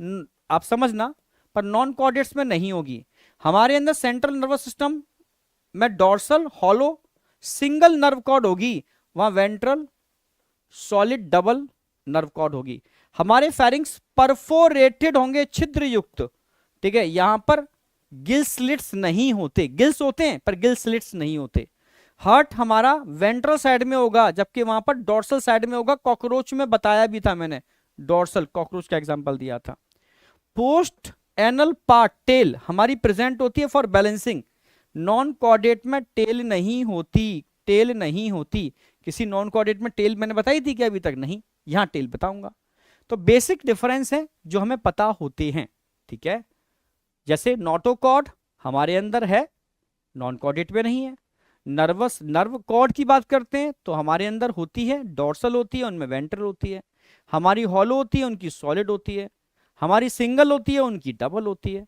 आप समझना, पर नॉन कॉर्डेट्स में नहीं होगी। हमारे अंदर सेंट्रल नर्वस सिस्टम में dorsal hollow single nerve cord होगी, वहां ventral solid double nerve cord होगी। हमारे फेरिंग्स परफोरेटेड होंगे, छिद्र युक्त, ठीक है, यहां पर गिल स्लिट्स नहीं होते, गिल्स होते हैं पर गिल स्लिट्स नहीं होते। हार्ट हमारा वेंट्रल साइड में होगा, जबकि वहां पर डॉर्सल साइड में होगा। कॉकरोच में बताया भी था मैंने, डॉर्सल कॉकरोच का एग्जांपल दिया था। पोस्ट एनल पार्ट टेल हमारी प्रेजेंट होती है फॉर बैलेंसिंग, नॉन कॉर्डेट में टेल नहीं होती, टेल नहीं होती। किसी नॉन कॉर्डेट में टेल मैंने बताई थी क्या अभी तक? नहीं, यहां टेल बताऊंगा। तो बेसिक डिफरेंस है जो हमें पता होते हैं, ठीक है। जैसे नोटोकॉर्ड हमारे अंदर है, नॉन कॉर्डेट में नहीं है। नर्व कॉर्ड की बात करते हैं तो हमारे अंदर होती है, डॉर्सल होती है, उनमें वेंट्रल होती है। हमारी हॉलो होती है, उनकी सॉलिड होती है। हमारी सिंगल होती है, उनकी डबल होती है।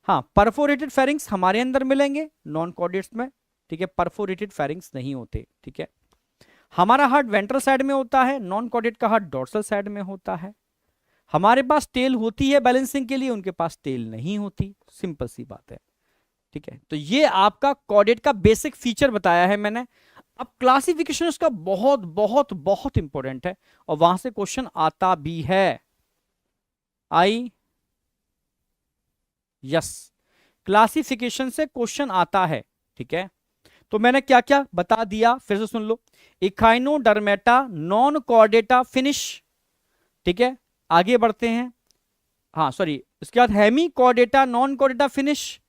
हाँ, परफोरेटेड फेरिंग्स हमारे अंदर मिलेंगे नॉन कॉर्डेट्स में, ठीक है, परफोरेटेड फेरिंग्स नहीं होते, ठीक है। हमारा हार्ट वेंट्रल साइड में होता है, नॉन कॉर्डेट का हार्ट डॉर्सल साइड में होता है। हमारे पास टेल होती है बैलेंसिंग के लिए, उनके पास टेल नहीं होती, सिंपल सी बात है, ठीक है। तो ये आपका कॉर्डेट का बेसिक फीचर बताया है मैंने। अब क्लासिफिकेशन उसका बहुत बहुत बहुत इंपॉर्टेंट है और वहां से क्वेश्चन आता भी है। आई यस, क्लासिफिकेशन से क्वेश्चन आता है, ठीक है। तो मैंने क्या क्या बता दिया, फिर से सुन लो। इकाइनोडर्मेटा नॉन कॉर्डेटा फिनिश, ठीक है, आगे बढ़ते हैं। हाँ सॉरी, इसके बाद Hemichordata non Chordata finish,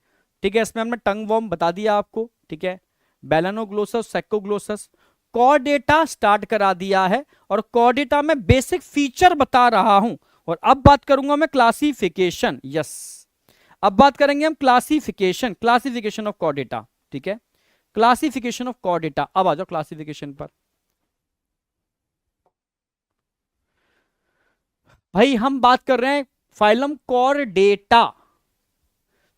ठीक है, इसमें हमने टंग वॉर्म बता दिया आपको, ठीक है, बेलानोग्लोसस सैकोग्लोसस। कॉर्डेटा स्टार्ट करा दिया है और कॉर्डेटा में बेसिक फीचर बता रहा हूं। और अब बात करूंगा मैं क्लासिफिकेशन, यस, अब बात करेंगे हम क्लासिफिकेशन, क्लासिफिकेशन ऑफ कॉर्डेटा, ठीक है, क्लासिफिकेशन ऑफ कॉर्डेटा। अब आ जाओ क्लासिफिकेशन पर। भाई हम बात कर रहे हैं फाइलम कॉर्डेटा।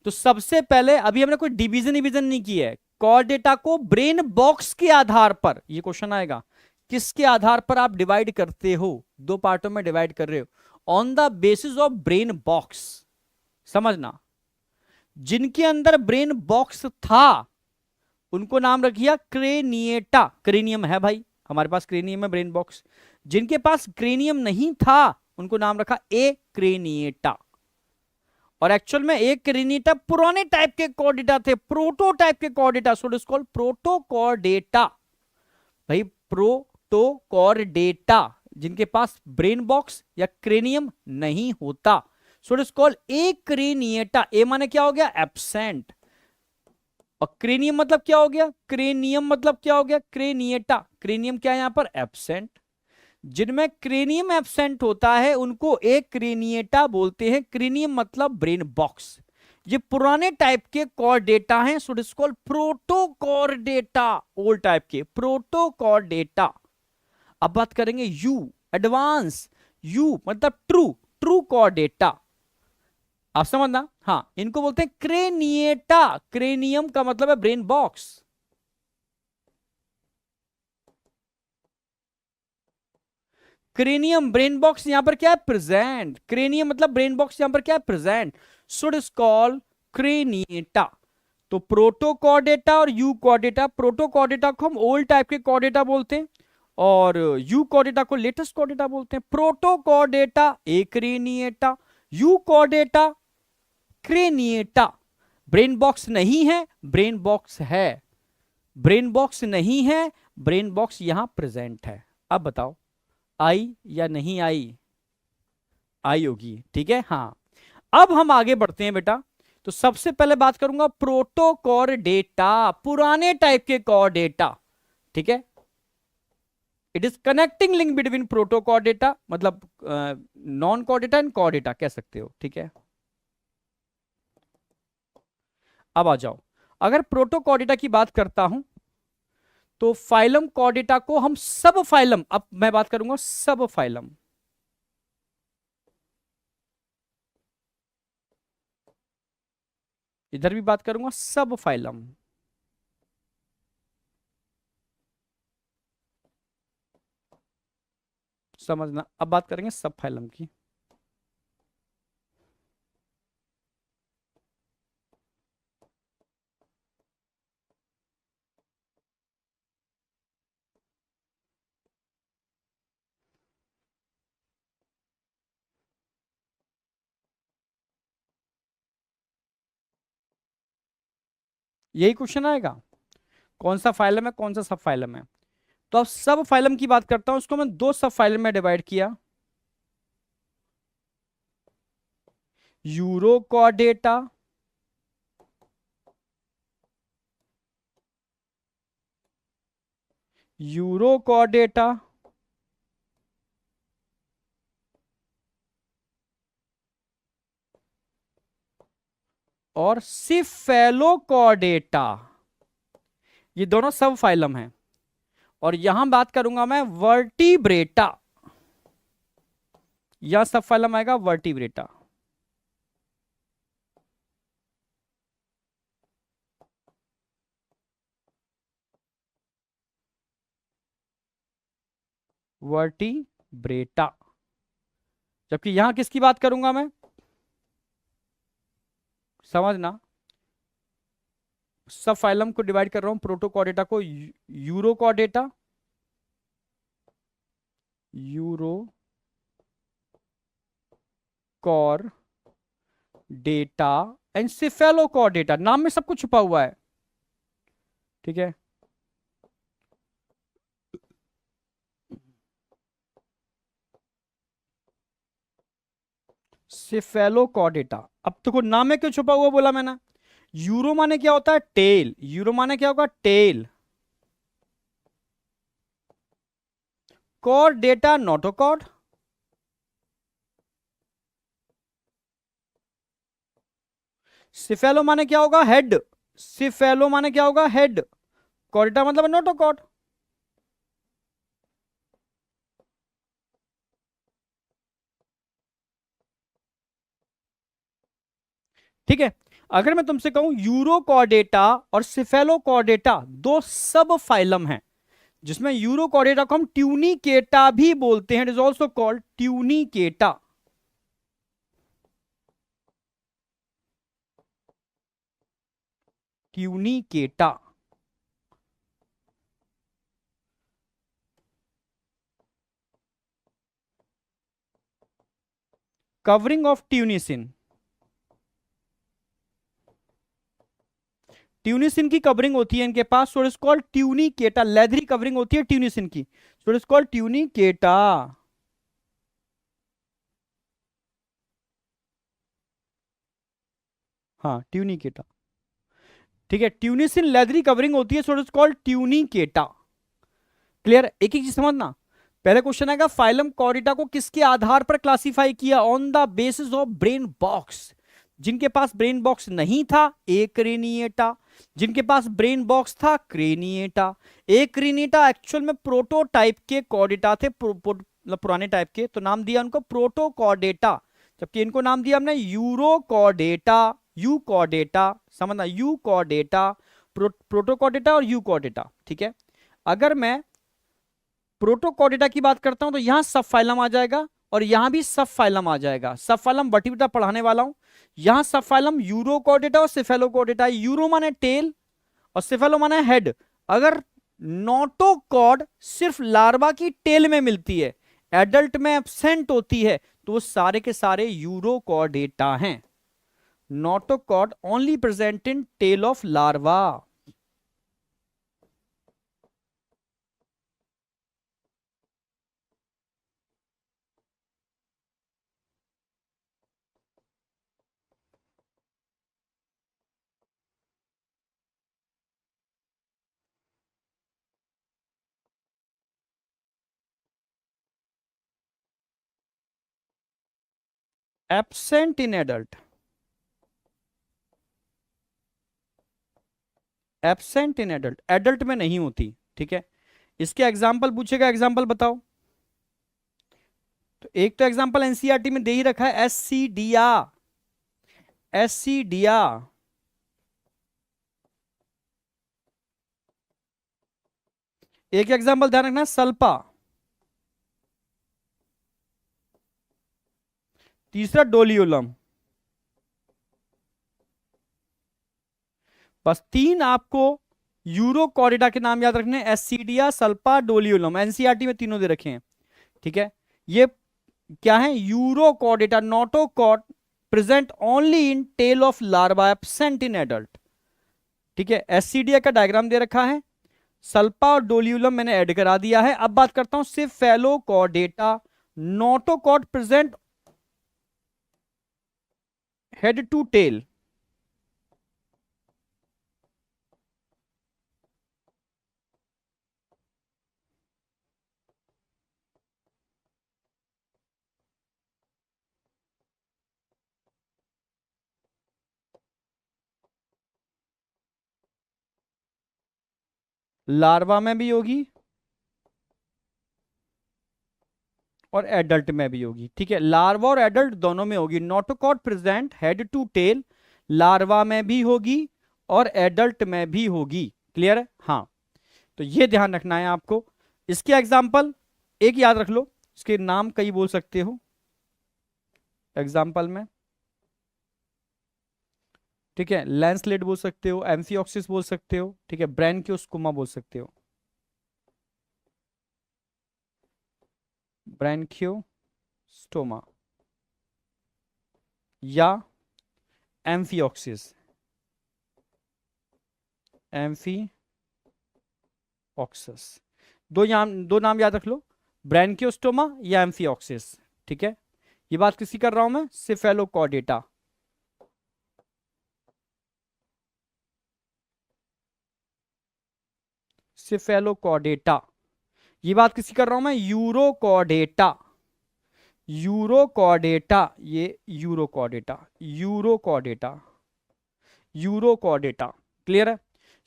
तो सबसे पहले अभी हमने कोई डिवीजन डिवीजन नहीं किया है, कॉर्डेटा को ब्रेन बॉक्स के आधार पर, ये क्वेश्चन आएगा, किसके आधार पर आप डिवाइड करते हो? 2 पार्टों में डिवाइड कर रहे हो, on the basis of brain box. समझना, जिनके अंदर ब्रेन बॉक्स था उनको नाम रखिए क्रेनिएटा, क्रेनियम है भाई हमारे पास, क्रेनियम है ब्रेन बॉक्स। जिनके पास क्रेनियम नहीं था उनको नाम रखा ए क्रेनिएटा। और एक्चुअल में एक क्रेनिएटा पुराने टाइप के कॉर्डेटा थे, प्रोटो टाइप के Chordata, so it is called Protochordata. भाई प्रोटोकॉर्डेटा जिनके पास ब्रेन बॉक्स या क्रेनियम नहीं होता, so it is called Acraniata. A माने क्या हो गया? एब्सेंट। और क्रेनियम मतलब क्या हो गया? क्रेनियम मतलब क्या हो गया? क्रेनिएटा। क्रेनियम क्या है यहां पर? एब्सेंट। जिनमें क्रेनियम एब्सेंट होता है उनको एक क्रेनिएटा बोलते हैं। क्रेनियम मतलब ब्रेन बॉक्स। ये पुराने टाइप के कॉर्डेटा हैं, सो it is called Protochordata. Old type के प्रोटोकॉर्डेटा। अब बात करेंगे यू, एडवांस। यू मतलब ट्रू, ट्रू कॉर्डेटा। आप समझना, हाँ, इनको बोलते हैं क्रेनिएटा। क्रेनियम का मतलब है brain box. Cranium brain box यहां पर क्या है, प्रेजेंट। क्रेनियम मतलब ब्रेन बॉक्स यहां पर क्या है, present. So it is called craniata. तो प्रोटोकॉर्डेटा और यू कॉर्डेटा, प्रोटोकॉर्डेटा को हम ओल्ड टाइप के कॉर्डेटा बोलते हैं और यू कॉर्डेटा को लेटेस्ट कॉर्डेटा बोलते हैं। Protochordata craniata, you Chordata craniata. Brain box नहीं है, ब्रेन बॉक्स है। ब्रेन बॉक्स नहीं है, ब्रेन बॉक्स यहां प्रेजेंट है। अब बताओ आई या नहीं आई? आई होगी, ठीक है, हाँ। अब हम आगे बढ़ते हैं बेटा। तो सबसे पहले बात करूंगा प्रोटोकॉर्डेटा, पुराने टाइप के कॉर्डेटा, ठीक है। It is connecting link between Protochordata, मतलब नॉन कॉर्डेटा एंड कॉर्डेटा कह सकते हो, ठीक है। अब आ जाओ, अगर प्रोटोकॉर्डेटा की बात करता हूं तो फाइलम कॉर्डेटा को हम सब फाइलम, अब मैं बात करूंगा सब फाइलम। इधर भी बात करूंगा सब फाइलम। समझना, अब बात करेंगे सब फाइलम की। यही क्वेश्चन आएगा, कौन सा फाइलम है, कौन सा सब फाइलम है। तो अब सब फाइलम की बात करता हूं, उसको मैं दो सब फाइलम में डिवाइड किया। यूरोकॉर्डेटा यूरोकॉर्डेटा और सिफेलोकॉर्डेटा, ये दोनों सब फाइलम हैं। और यहां बात करूंगा मैं वर्टिब्रेटा, यह सब फाइलम आएगा वर्टिब्रेटा। वर्टिब्रेटा। जबकि यहां किसकी बात करूंगा मैं, समझना, सब फाइलम को डिवाइड कर रहा हूं, प्रोटोकॉर्डेटा को Urochordata, Urochordata and Cephalochordata. नाम में सब कुछ छुपा हुआ है, ठीक है। सिफेलोकॉर्डेटा, अब देखो नाम में क्यों छुपा हुआ बोला मैंने। यूरो माने क्या होता है, टेल। यूरो माने क्या होगा, tail. Chordata notochord. Cephalo माने क्या होगा, हेड। सिफेलो माने क्या होगा, हेड। कॉर्डेटा मतलब नोटोकॉर्ड। ठीक है। अगर मैं तुमसे कहूं यूरोकॉर्डेटा और सिफेलोकॉर्डेटा दो सब फाइलम हैं, जिसमें यूरोकॉर्डेटा को हम ट्यूनिकेटा भी बोलते हैं, it is also called tunicata. Tunicata. Covering of tunicin, tunicin की कवरिंग होती है इनके पास, so it is called tunicata. Leathery covering होती है ट्यूनिसिन की, so it is called tunicata. हाँ, ट्यूनिकेटा, ठीक है। ट्यूनिसिन लेदरी कवरिंग होती है, so it is called tunicata. Clear, एक एक चीज समझना। पहले क्वेश्चन आएगा फाइलम कॉर्डेटा को किसके आधार पर क्लासिफाई किया? On the basis of brain box. जिनके पास ब्रेन बॉक्स नहीं था एक्रेनिएटा, जिनके पास ब्रेन बॉक्स था क्रेनिएटा। एक्रेनिएटा एक्चुअल में प्रोटोटाइप के कॉर्डेटा थे, मतलब पुराने टाइप के, तो नाम दिया उनको प्रोटोकॉर्डेटा, जबकि इनको नाम दिया हमने यूरोकॉर्डेटा। यूकॉर्डेटा समझना, यूकॉर्डेटा, प्रोटोकॉर्डेटा और यूकॉर्डेटा। ठीक है, अगर मैं प्रोटोकॉर्डेटा की बात करता हूं तो यहां सब फाइलम आ जाएगा और यहां भी सब फाइलम आ जाएगा। सब फाइलम वर्टिब्रेटा पढ़ाने वाला हूं। यहां सब फाइलम यूरोकॉर्डेटा और सिफेलोकॉर्डेटा। यूरो माने टेल और सिफेलो माने हेड। अगर नोटोकॉर्ड सिर्फ लार्वा की टेल में मिलती है, एडल्ट में एब्सेंट होती है, तो वो सारे के सारे यूरोकॉर्डेटा हैं। Notochord only present in tail of larva. Absent in adult, absent in adult, adult में नहीं होती। ठीक है, इसके एग्जाम्पल पूछेगा, एग्जाम्पल बताओ। तो एक तो एग्जाम्पल एनसीईआरटी में दे ही रखा है, एससीडिया। एससीडिया, एक एग्जाम्पल ध्यान रखना, सल्पा। तीसरा डोलियोलम। बस तीन आपको यूरोकॉर्डेटा के नाम याद रखने, एससीडिया, सल्पा, डोलियोलम। एनसीईआरटी में तीनों दे रखे हैं। ठीक है, ये क्या है? Urochordata, notochord present only in tail of larva, absent in adult. ठीक है, एससीडिया का डायग्राम दे रखा है, सल्पा और डोलियोलम मैंने ऐड करा दिया है। अब बात करता हूं cephalochordata, notochord present head to tail. Larva में भी होगी और एडल्ट में भी होगी। ठीक है, लार्वा और एडल्ट दोनों में होगी। Notochord present head to tail, larva में भी होगी और एडल्ट में भी होगी। क्लियर है? हाँ, तो ये ध्यान रखना है आपको। इसके एग्जाम्पल एक याद रख लो, इसके नाम कई बोल सकते हो एग्जाम्पल में। ठीक है, लैंसलेट बोल सकते हो, एम्फिऑक्सिस बोल सकते हो, ठीक है, ब्रैनकियोस्कुमा बोल सकते हो, ब्रैनकियोस्टोमा या एम्फिऑक्सिस, एम्फिऑक्सिस। दो नाम याद रख लो, ब्रैनकियोस्टोमा या एम्फिऑक्सिस। ठीक है, ये बात किसकी कर रहा हूं मैं? सिफेलोकॉर्डेटा। सिफेलोकॉर्डेटा, ये बात किसकी कर रहा हूं मैं? यूरोकॉर्डेटा। यूरोकॉर्डेटा, ये यूरोकॉर्डेटा, यूरोकॉर्डेटा, यूरोकॉर्डेटा। क्लियर है?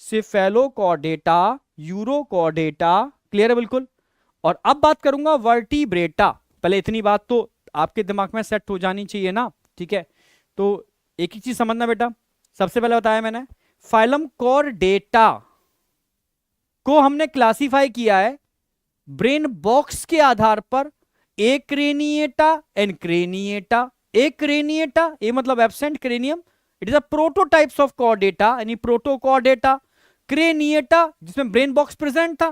Cephalochordata, urochordata. क्लियर है बिल्कुल? और अब बात करूंगा वर्टिब्रेटा। पहले इतनी बात तो आपके दिमाग में सेट हो जानी चाहिए ना। ठीक है, तो एक ही चीज समझना बेटा। सबसे पहले बताया मैंने, फाइलम कॉर्डेटा को हमने क्लासिफाई किया है ब्रेन बॉक्स के आधार पर, एक्रेनिएटा एंड क्रेनिएटा। एक्रेनिएटा, ए मतलब absent cranium, it is a prototypes of Chordata, यानी प्रोटोकॉर्डेटा। क्रेनिएटा जिसमें ब्रेन बॉक्स प्रेजेंट था,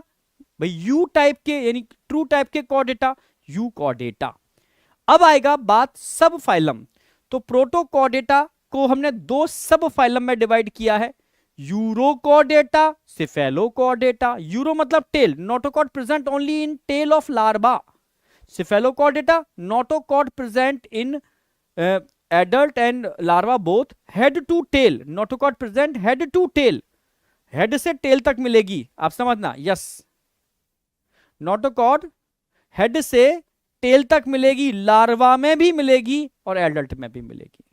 भाई यू टाइप के यानी ट्रू टाइप के कॉर्डेटा, यू कॉर्डेटा। अब आएगा बात सब फाइलम। तो प्रोटोकॉर्डेटा को हमने दो सब फाइलम में डिवाइड किया है, यूरोकॉर्डेटा, सिफेलोकॉर्डेटा। यूरो मतलब tail, notochord present only in tail of larva. Cephalochordata, notochord present in adult and larva both. Head to tail, notochord present head to tail, head से tail तक मिलेगी, आप समझना। Yes, notochord head से tail तक मिलेगी, larva में भी मिलेगी और एडल्ट में भी मिलेगी।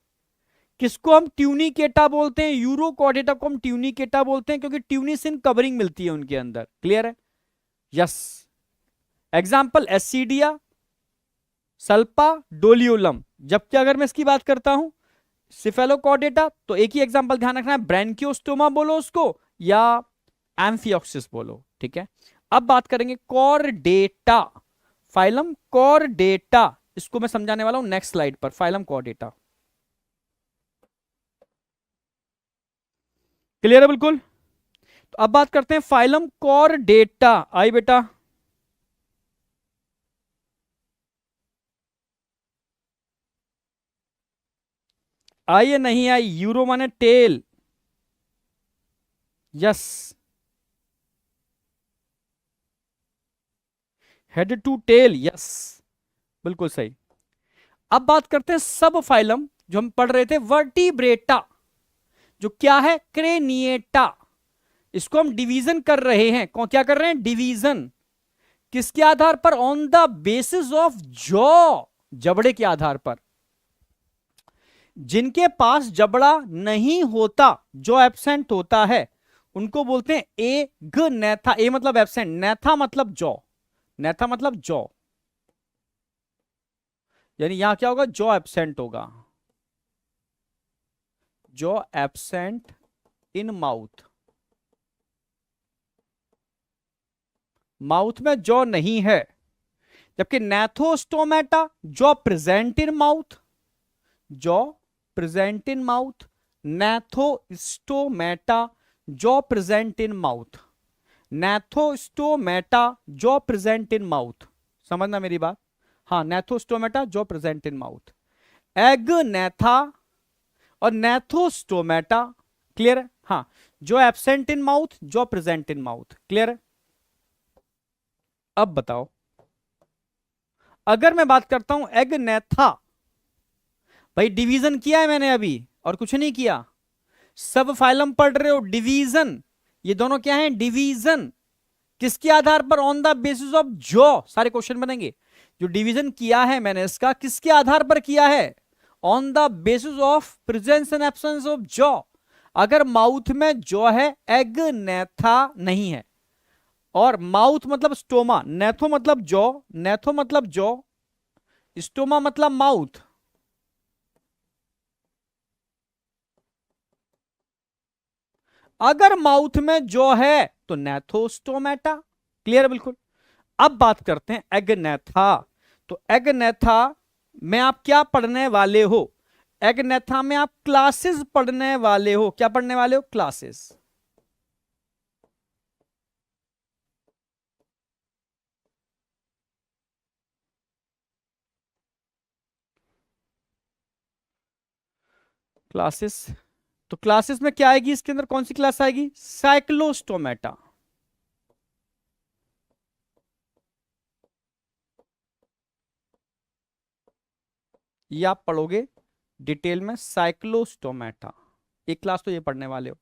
किसको हम ट्यूनिकेटा बोलते हैं? यूरोकॉर्डेटा को हम ट्यूनिकेटा बोलते हैं, क्योंकि ट्यूनिसिन कवरिंग मिलती है उनके अंदर। क्लियर है? Yes. Example Ascidia, Salpa, Doliolum. जबकि अगर मैं इसकी बात करता हूं सिफेलोकॉर्डेटा, तो एक ही एग्जाम्पल ध्यान रखना है, ब्रैंकियोस्टोमा बोलो उसको या एम्फियोक्सिस बोलो। ठीक है, अब बात करेंगे कॉर्डेटा, फाइलम कॉर्डेटा। इसको मैं समझाने वाला हूं नेक्स्ट स्लाइड पर, फाइलम कॉर्डेटा। क्लियर है बिल्कुल? तो अब बात करते हैं फाइलम कॉर्डेटा। आई बेटा, आई या नहीं आई? यूरो माने tail. Yes, head to tail. Yes, बिल्कुल सही। अब बात करते हैं सब फाइलम, जो हम पढ़ रहे थे, वर्टिब्रेटा, जो क्या है? क्रेनिएटा। इसको हम डिवीजन कर रहे हैं। कौन क्या कर रहे हैं? डिवीजन। किसके आधार पर? On the basis of jaw, जबड़े के आधार पर। जिनके पास जबड़ा नहीं होता, जो एब्सेंट होता है, उनको बोलते हैं एग्नेथा। ए मतलब एब्सेंट, नेथा मतलब जॉ। नेथा मतलब जॉ, यानी यहां क्या होगा? जॉ एब्सेंट होगा, jaw absent in mouth. Mouth में जॉ नहीं है। जबकि Gnathostomata, jaw present in mouth, jaw present in mouth. Gnathostomata, jaw present in mouth. Gnathostomata, jaw present in mouth. समझना मेरी बात? हाँ, Gnathostomata, jaw present in mouth. Agnatha और Gnathostomata. Clear है? हाँ, जो एब्सेंट इन माउथ, जो प्रेजेंट इन माउथ। क्लियर है? अब बताओ, अगर मैं बात करता हूं एग्नेथा, भाई डिवीजन किया है मैंने अभी और कुछ नहीं किया। सब फाइलम पढ़ रहे हो, डिवीजन। ये दोनों क्या है? डिवीजन। किसके आधार पर? On the basis of jaw. सारे क्वेश्चन बनेंगे। जो डिवीजन किया है मैंने इसका, किसके आधार पर किया है? On the basis of presence and absence of jaw. अगर माउथ में जॉ है, एग्नेथा नहीं है। और माउथ मतलब स्टोमा, नेथो मतलब जॉ, नेथो मतलब जॉ, स्टोमा मतलब माउथ। अगर माउथ में जॉ है तो नेथोस्टोमेटा। क्लियर है बिल्कुल? अब बात करते हैं एग्नेथा। तो एग्नेथा में आप क्या पढ़ने वाले हो? एग्नेथा में आप क्लासेस पढ़ने वाले हो। क्या पढ़ने वाले हो? क्लासेस। क्लासेस। तो क्लासेस में क्या आएगी? इसके अंदर कौन सी क्लास आएगी? साइक्लोस्टोमेटा। ये आप पढ़ोगे डिटेल में, साइक्लोस्टोमेटा। एक क्लास तो ये पढ़ने वाले हो।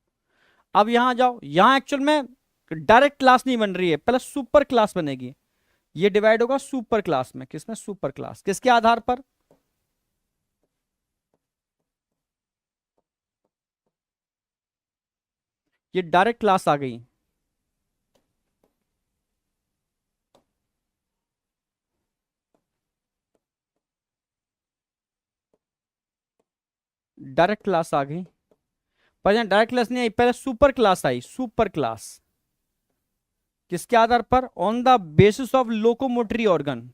अब यहां जाओ, यहां एक्चुअल में डायरेक्ट क्लास नहीं बन रही है, पहले सुपर क्लास बनेगी। ये डिवाइड होगा सुपर क्लास में। किसमें? Super class. किसके आधार पर? ये डायरेक्ट क्लास आ गई। डायरेक्ट क्लास आ गई। पर यहां डायरेक्ट क्लास नहीं आई, पहले सुपर क्लास आई। सुपर क्लास किसके आधार पर? On the basis of locomotory organ.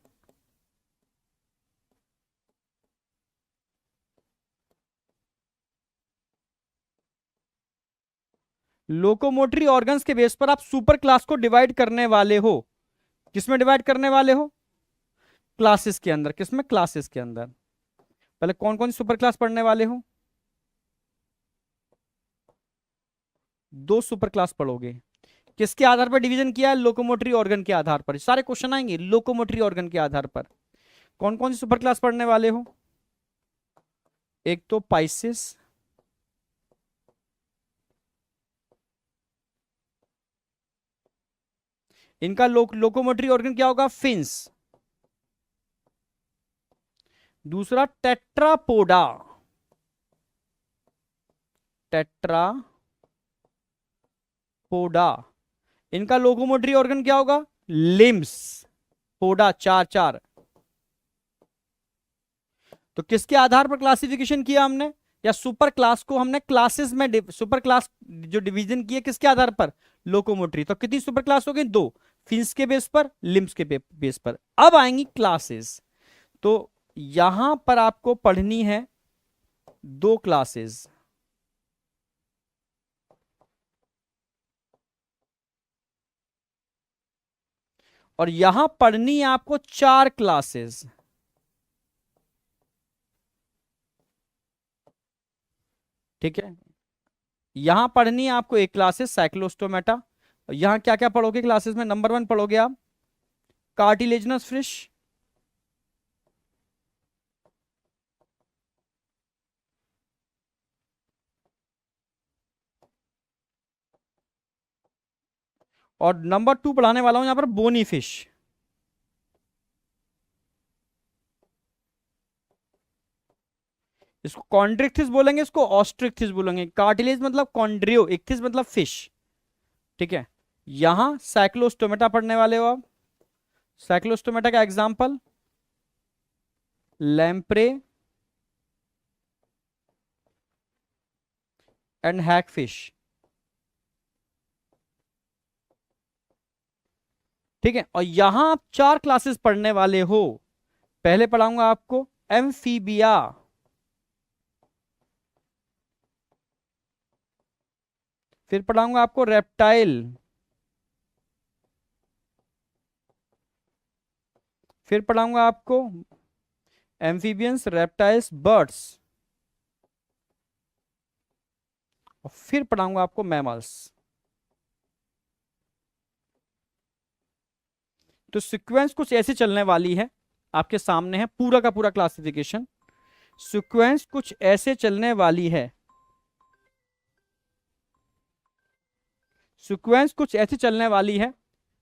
Locomotory organs के बेस पर आप सुपर क्लास को डिवाइड करने वाले हो। किसमें डिवाइड करने वाले हो? क्लासेस के अंदर। किसमें? क्लासेस के अंदर। पहले कौन कौन सी सुपर क्लास पढ़ने वाले हो? दो सुपर क्लास पढ़ोगे। किसके आधार पर डिवीजन किया है? लोकोमोटरी ऑर्गन के आधार पर। सारे क्वेश्चन आएंगे लोकोमोटरी ऑर्गन के आधार पर। कौन कौन सी सुपर क्लास पढ़ने वाले हो? एक तो पाइसिस, इनका लोकोमोटरी ऑर्गन क्या होगा? फिन्स। दूसरा टेट्रापोडा, टेट्रापोडा, इनका लोकोमोटरी ऑर्गन क्या होगा? लिम्स। पोडा, चार चार। तो किसके आधार पर क्लासिफिकेशन किया हमने, या सुपर क्लास को हमने क्लासेस में सुपर क्लास जो डिवीजन किए किसके आधार पर? लोकोमोटरी। तो कितनी सुपर क्लास हो गई? दो, फिन्स के बेस पर, लिम्स के बेस पर। अब आएंगी क्लासेस। तो यहां पर आपको पढ़नी है दो क्लासेस, और यहां पढ़नी है आपको चार क्लासेस। ठीक है, यहां पढ़नी है आपको एक क्लासेस साइक्लोस्टोमेटा। यहां क्या क्या पढ़ोगे क्लासेस में? नंबर 1 पढ़ोगे आप कार्टिलेजनस फिश, और नंबर 2 पढ़ाने वाला हूं यहां पर बोनी फिश। इसको कॉन्ड्रिक्थिस बोलेंगे, इसको ऑस्ट्रिक्थिस बोलेंगे। कार्टिलेज मतलब कॉन्ड्रियो, इक्थिस मतलब फिश। ठीक है, यहां साइक्लोस्टोमेटा पढ़ने वाले हो आप। साइक्लोस्टोमेटा का एग्जांपल लैम्प्रे एंड हैगफिश। ठीक है, और यहां आप चार क्लासेस पढ़ने वाले हो। पहले पढ़ाऊंगा आपको एम्फीबिया, फिर पढ़ाऊंगा आपको रेप्टाइल, फिर पढ़ाऊंगा आपको एम्फीबियंस, रेप्टाइल्स, बर्ड्स, और फिर पढ़ाऊंगा आपको मैमल्स। तो सीक्वेंस कुछ ऐसे चलने वाली है, आपके सामने है पूरा का पूरा क्लासिफिकेशन। सीक्वेंस कुछ ऐसे चलने वाली है, सीक्वेंस कुछ ऐसी चलने वाली है,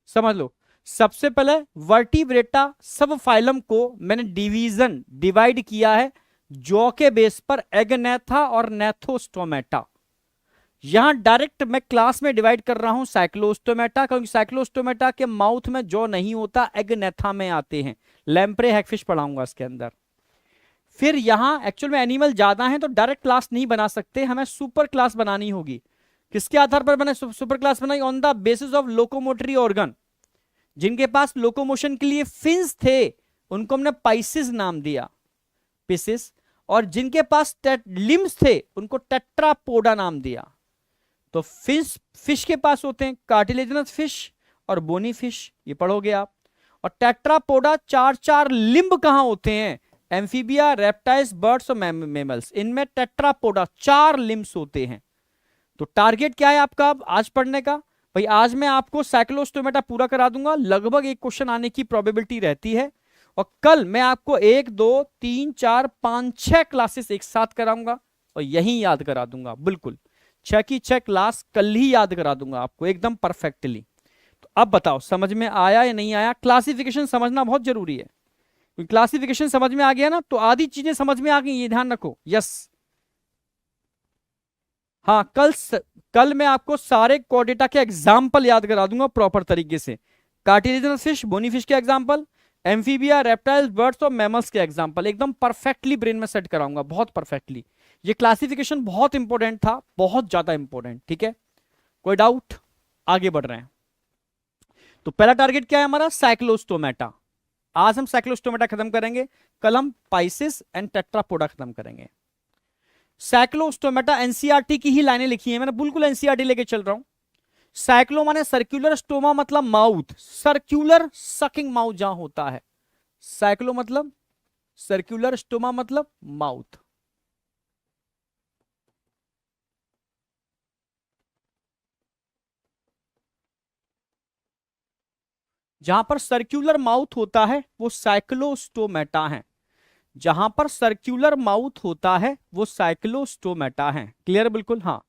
समझ लो। सबसे पहले वर्टिब्रेटा सब फाइलम को मैंने डिवाइड किया है जॉ के बेस पर, एगनेथा और नेथोस्टोमेटा। यहां डायरेक्ट मैं क्लास में डिवाइड कर रहा हूं साइक्लोस्टोमेटा, क्योंकि साइक्लोस्टोमेटा के माउथ में जॉ नहीं होता, एगनेथा में आते हैं। लैम्प्रे हैगफिश पढ़ाऊंगा इसके अंदर। फिर यहां एक्चुअल में एनिमल ज्यादा हैं तो डायरेक्ट क्लास नहीं बना सकते, हमें सुपर क्लास बनानी होगी। किसके आधार पर बने सुपर क्लास बनाई? On the basis of locomotory organ. जिनके पास लोकोमोशन के लिए फिन्स थे उनको हमने पाइसिस नाम दिया, पिसिस। और जिनके पास लिम्स थे उनको टेट्रापोडा नाम दिया। तो फिश, फिश के पास होते हैं कार्टिलेजनस फिश और बोनी फिश, ये पढ़ोगे आप। और टेट्रापोडा चार चार लिम्ब कहां होते हैं? एम्फीबिया, रेप्टाइल्स, बर्ड्स और मैमल्स, इनमें टेट्रापोडा चार लिम्स होते हैं। तो टारगेट क्या है आपका अब आज पढ़ने का? भाई आज मैं आपको साइक्लोस्टोमेटा पूरा करा दूंगा, लगभग एक क्वेश्चन आने की प्रोबेबिलिटी रहती है। और कल मैं आपको 1 2 3 4 5 6 क्लासेस एक साथ कराऊंगा और यही याद करा दूंगा, बिल्कुल 6 की 6 क्लास कल ही याद करा दूंगा आपको एकदम परफेक्टली। तो अब बताओ समझ में आया या नहीं आया? क्लासिफिकेशन समझना बहुत जरूरी है, क्लासिफिकेशन समझ में आ गया ना तो आधी चीजें समझ में आ गई, ये ध्यान रखो। यस, हाँ कल मैं आपको सारे कोर्डेटा के एग्जाम्पल याद करा दूंगा प्रॉपर तरीके से। कार्टिलेजनस फिश, बोनी फिश के एग्जाम्पल, एम्फीबिया, रेप्टाइल्स, बर्ड्स और मैमल्स के एग्जाम्पल एकदम परफेक्टली ब्रेन में सेट कराऊंगा, बहुत परफेक्टली। ये क्लासिफिकेशन बहुत इंपॉर्टेंट था, बहुत ज्यादा इंपॉर्टेंट। ठीक है, कोई डाउट? आगे बढ़ रहे हैं। तो पहला टारगेट क्या है हमारा? साइक्लोस्टोमेटा। आज हम साइक्लोस्टोमेटा खत्म करेंगे, कल हम पाइसिस एंड टेट्रापोडा खत्म करेंगे। साइक्लोस्टोमेटा एनसीईआरटी की ही लाइनें लिखी हैं मैंने, बिल्कुल एनसीईआरटी लेके चल रहा हूं। साइक्लो माने सर्कुलर, स्टोमा मतलब माउथ, सर्कुलर सकिंग माउथ जहां होता है। साइक्लो मतलब सर्कुलर, स्टोमा मतलब माउथ। जहां पर सर्कुलर माउथ होता है वो साइक्लोस्टोमेटा है, जहां पर सर्कुलर माउथ होता है वो साइक्लोस्टोमेटा है। क्लियर? बिल्कुल, हाँ।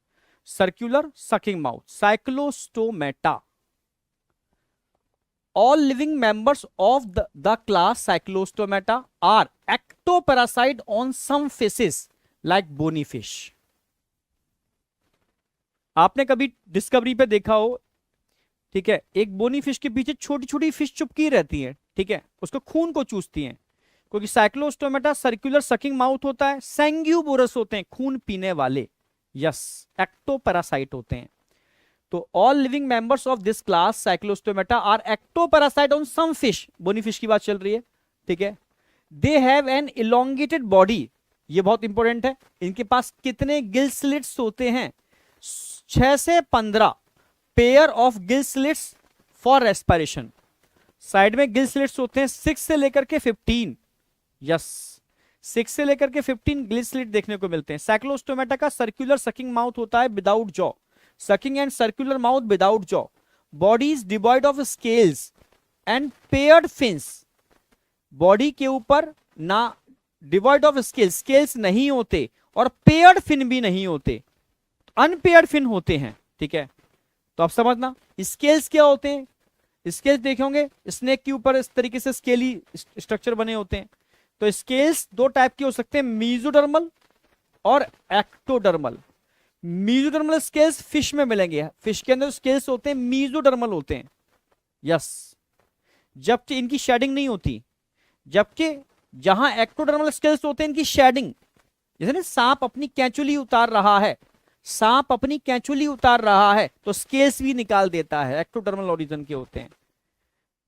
Circular sucking mouth, Cyclostomata. all living members of the class Cyclostomata are ectoparasite on some fishes like bony fish. आपने कभी डिस्कवरी पे देखा हो, ठीक है, एक बोनी फिश के पीछे छोटी छोटी फिश चुपकी रहती है, ठीक है, उसको खून को चूसती हैं, क्योंकि साइक्लोस्टोमेटा सर्कुलर सकिंग माउथ होता है, सैंग्यूबोरस होते हैं, खून पीने वाले, यस, एक्टोपैरासाइट होते हैं. तो all living members of this class cyclostomata are ectoparasite on some fish, bony fish की बात चल रही है, ठीक है. They have an elongated body, ये बहुत इंपॉर्टेंट है. इनके पास कितने गिल स्लिट्स होते हैं? 6 से 15 pair of gill slits for respiration. Side में गिल स्लिट्स होते हैं 6 से लेकर के 15, यस, 6 से लेकर के 15 गिल स्लिट देखने को मिलते हैं. साइक्लोस्टोमेटा का सर्कुलर सकिंग माउथ होता है without jaw, sucking and circular mouth without jaw. Body is devoid of scales and paired fins. Body के ऊपर ना डिवॉइड ऑफ स्केल्स, स्केल्स नहीं होते, और पेयर्ड फिन भी नहीं होते, अनपेयर्ड फिन होते हैं, ठीक है. तो आप समझना स्केल्स क्या होते हैं. स्केल्स देखे होंगे, स्नेक के ऊपर इस तरीके से स्केली स्ट्रक्चर बने होते हैं. तो स्केल्स दो टाइप के हो सकते हैं, मीजोडर्मल और एक्टोडर्मल. मीजोडर्मल स्केल्स फिश में मिलेंगे, फिश के अंदर स्केल्स होते हैं मीजोडर्मल होते हैं, यस, जबकि इनकी शेडिंग नहीं होती. जबकि जहां एक्टोडर्मल स्केल्स होते हैं इनकी शेडिंग, जैसे ना सांप अपनी कैंचुली उतार रहा है, सांप अपनी कैंचुली उतार रहा है तो स्केल्स भी निकाल देता है, एक्टोडर्मल ओरिजिन के होते हैं,